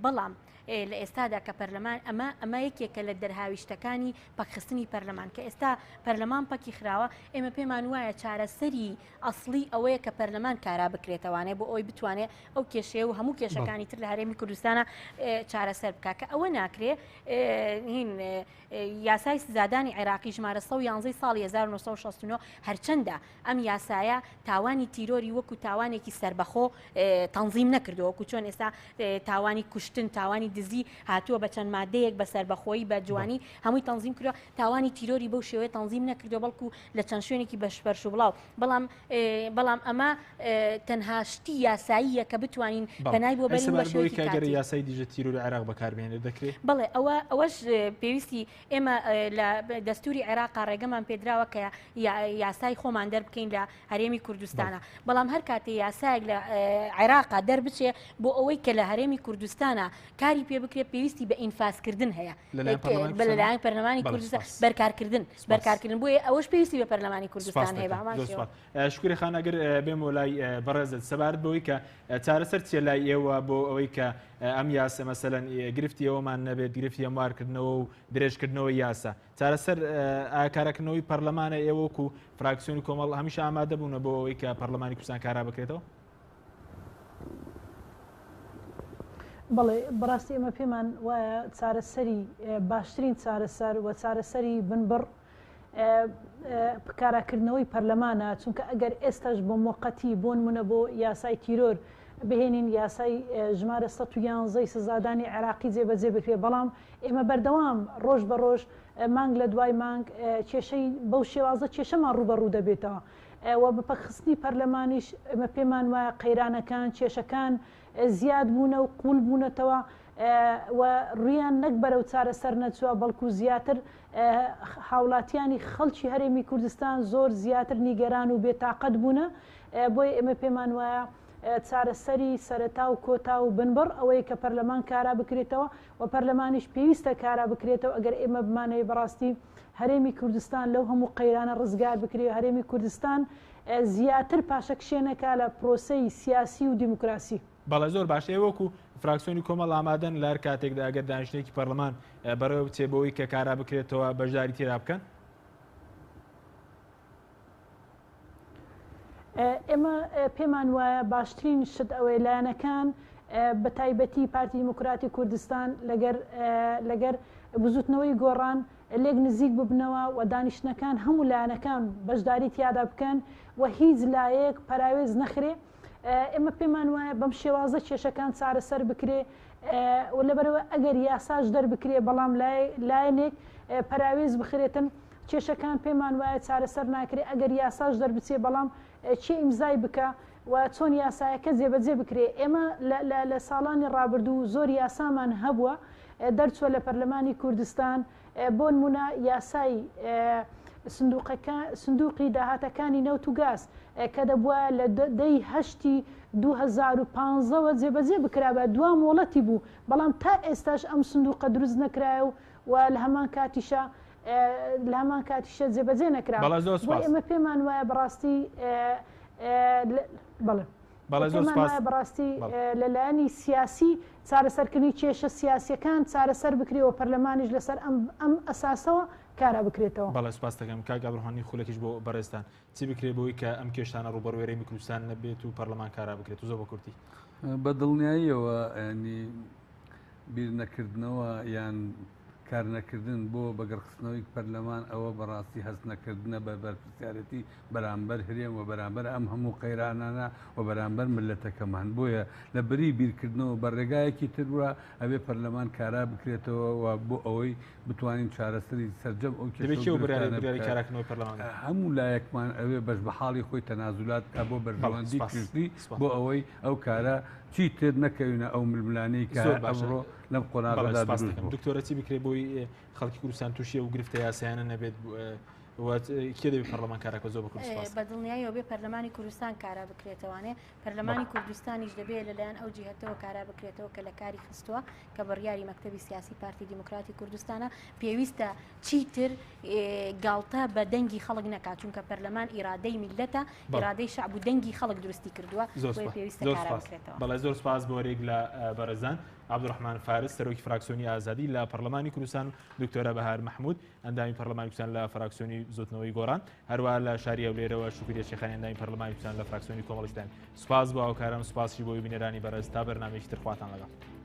بەڵام لە ئێستادا کە پەرلەمان ئەمە یەکێکە لە دەرهاویشتەکانی پەکخستنی پەرلەمان کە ئێستا پەرلەمان پەکی خراوە ئێمە پێمان وایە چارەسەری ئەسڵی ئەوەیە کە پەرلەمان کارا بکرێتەوانێ بۆ ئەوی بتوانێت ئەو کێشەیە و هەموو کێشەکانی تر لە هەرێمی کوردستانە چارەسەر بکە کە ئەوە ناکرێ هین یاسای سزادانی عێراقی ژمارە 111 ساڵی 1969 هەرچەندە ئەم یاسایە تاوانی تیرۆری وەکو تاوانێکی سربەخۆ تەنظیم نەکردەوە وەکو چۆن ئێستا تاوانی کوشتن تاوانی دزی هاتووە بە چەند مادەیەک بە سربەخۆیی بە جوانی هەمووی تەنظیم کردووە تاوانی تیرۆری بەو شێوەیە تەنظیم نەکردەوە بەڵکو لە چەند شوێنێکی بەشپەرش و بڵاو بەڵام ئەمە تەنها شتی یاساییە کە بتوانین پەنای بۆ بەرین بە شێوەیەکی کاگەر یاسای دیژە تیرۆری عێراق بەکاربێنێت دەکرێت بڵێ ئەوەش پێویستی ئێمە لە دەستوری عێراقا ڕێگەمان پێدراوە کە یاسای خۆمان دەربکەین لە هەرێمی کوردستانە بەڵام هەر کاتێ یاسایەک لە عێراقا دەربچێ بۆ ئەوەی کە لە هەرێمی کوردستانە کاری پێ بکرێت پێویستی بە ئینفاسکردن هەیە لەلایەن پەرلەمانی کوردستان بەرکارکردن بۆیە ئەوەش پێویستی بە پەرلەمانی کوردستان هەیە بەمان شکری خان ئەگەر بێم لای بەڕێزت سەبارەت بەوەی کە چارەسەر چیە لای ئێوە بۆ ئەوەی کە ئەم یاسە مەسەلەن گرفتی ئەوەمان نەبێت گرفتی ئەموارکردنەوە و درێژکردنەوەی یاسا چارەسەر ئاکارەکردنەوەی پەرلەمانە ئێوە وەکو فراکسیۆنی کۆمەڵ هەمیشە ئامادە بوونە بۆ ئەوەی کە پەرلەمانی کوردستان کارا بکرێتەوە بەڵێ بەڕاستی ئێمە پێمان وایە چارەسەری باشترین چارەسەر و چارەسەری بنبڕ کاراکردنەوەی پەرلەمانە چونکە ئەگەر ئێستاش بۆ موقەتی بۆ نمونە بۆ یاسای تیرۆر بهێنین یاسای ژمارە 111 سزادانی عێراقی جێبەجێ بکرێت بەڵام ئێمە بەردەوام ڕۆژ بە ڕۆژ مانگ لە دوای مانگ کێشەی بەو شێوازە کێشەمان ڕوبەڕوو دەبێتەوە و بە پەکخستنی پەرلەمانیش ئێمە پێمان وایە قەیرانەکان کێشەکان زیاد بوونە و قوول بوونەتەوە و ڕویان نەک بەرەو چارەسەر نەچووە بەڵکو زیاتر هاوڵاتیانی خەڵکی هەرێمی کوردستان زۆر زیاتر نیگەران و بێتاقەت بوونە بۆی ئێمە پێمان وایە چارەسەری سەرەتا و کۆتا و بنبڕ ئەوەیە کە پەرلەمان کارا بکرێتەوە و پەرلەمانیش پێویستە کارا بکرێتەوە ئەگەر ئێمە بمانەوەی بەڕاستی هەرێمی کوردستان لەو هەموو قەیرانە ڕزگار بکرێت هەرێمی کوردستان زیاتر پاشەکشێنەکە لە پرۆسەی سیاسی و دیموکراسی بەڵێ زۆر باش وەکو فراکسیۆنی کۆمەڵ ئامادەن لە هەر کاتێکدا ئەگەر دانیشتێکی پەرلەمان بەڕێوە بچێبەوەی کە کارا بکرێتەوە بەشداری تێدا بکەن ئێمە پێمان وایە باشترین شت ئەوەی لایەنەکان بە تایبەتی پارتی دیموکراتی کوردستان لەگەر بزوتنەوەی گۆڕان لێک نزیک ببنەوە و دانیشتەکان هەموو لایەنەکان بەشداری تیادا بکەن و هیچ لایەک پەراوێز نەخرێ ئێمە پێمان وایە بەم شێوازە کێشەکان چارەسەر بکرێ و لەبەرەوە ئەگەر یاساش دەربکرێ بەڵام لایەنێک پەراوێز بخرێتن کێشەکان پێمان وایە چارەسەر ناکرێ ئەگەر یاساش دەربچێ بەڵام چی ئیمزای بکە و چۆن یاسایەکە جێبەجێ بکرێ ئێمە لە ساڵانی ڕابردوو زۆر یاسامان هەبووە دەرچووە لە پەرلەمانی کوردستان بۆ نمونە یاسای سندوقی داهاتەکانی نەوت و گاز کە دەبووە لە دەی هەشتی 2015ەوە جێبەجێ بکرابە دوا مۆڵەتی بوو بەڵام تا ئێستاش ئەم سندوقە دروست نەکرایە و لە هەمان کاتیشە جێبەجێ نەکرا ئێمە پێمان وایە بەڕاستی بەڕاستی لەلایەنی سیاسی چارەسەرکردنی کێشە سیاسیەکان چارەسەر بکرێەوە پەرلەمانیش لەسەر ئەم ئەساسەوە کارا بکرێتەوە. بەڵێ سوپاس دەکەم کاک عەبدوڕەحمانی خولەکیش بۆ بەڕێستان چی بکرێت بۆی کە ئەم کێشانە ڕوبەڕوێرەی کوردستان نەبێت و پەرلەمان کارا بکرێت و زۆر بە کورتی بە دڵنیاییەوە ینی بیر نەکردنەوە یان کار نەکردن بۆ بەگەڕخستنەوەی پەرلەمان ئەوە بەڕاستی هەست نەکردنە بە بەرپرسیارەتی بەرامبەر هەرێم و بەرامبەر ئەم هەموو قەیرانانە و بەرامبەر ملەتەکەمان بۆیە لە بەری بیرکردنەوە بە ڕێگایەکی ترە ئەوێ پەرلەمان کارا بکرێتەوە و بۆ ئەوەی بتوانین چارەسەری سەرجەم ئەو هەموو لایەکمان ئەوێ بەش بە حاڵی خۆی تەنازولات تا بۆ بەردەواندی کردی بۆ ئەوەی ئەو کارە چی تر نەکەوینە ئەو ململانەی کە ئەمڕۆ لەم قۆناغەدا دکتۆرە چی بکرێت بۆی خەڵکی کوردستان تووشیە و گرفتە یاسایانە نەبێت کێ دەبێت پەرلەمانکارەکە زۆر بە کوردستان بەدڵنیاییەوە بێ پەرلەمانی کوردستان کارا بکرێتەوەنێ پەرلەمانی کوردستانیش دەبێت لەلایەن ئەو جیهەتەوە کارا بکرێتەوە کە لە کاری خستووە کە بڕیاری مەکتەبی سیاسی پارتی دیموکراتی کوردستانە پێویستە چیتر گاڵتە بە دەنگی خەڵک نەکات چونکە پەرلەمان ئیرادەی میلەتە ئیرادەی شعب و دەنگی خەڵک دروستی کردووە پێویستە کارا بکرێتەوە. بەڵێ زۆر سپاس بۆ وەرێک لە بەڕێزان عبدوڕحمان فارس سەرۆکی فراکسیۆنی ئازادی لە پەرلەمانی کوردستان و دکتۆرە بەهار محمود ئەندامی پەرلەمانی کوردستان لە فراکسیۆنی زۆتنەوەی گۆڕان هەروە لە شاری هەولێرەوە شوکریە شێخانی ئەندامی پەرلەمانی کوردستان لە فراکسیۆنی کۆمەڵستان. سوپاس بۆ هاوکاران سوپاسی بۆ بینەرانی بەڕێز تا بەرنامەیەکی تر خواتان لەگەڵ.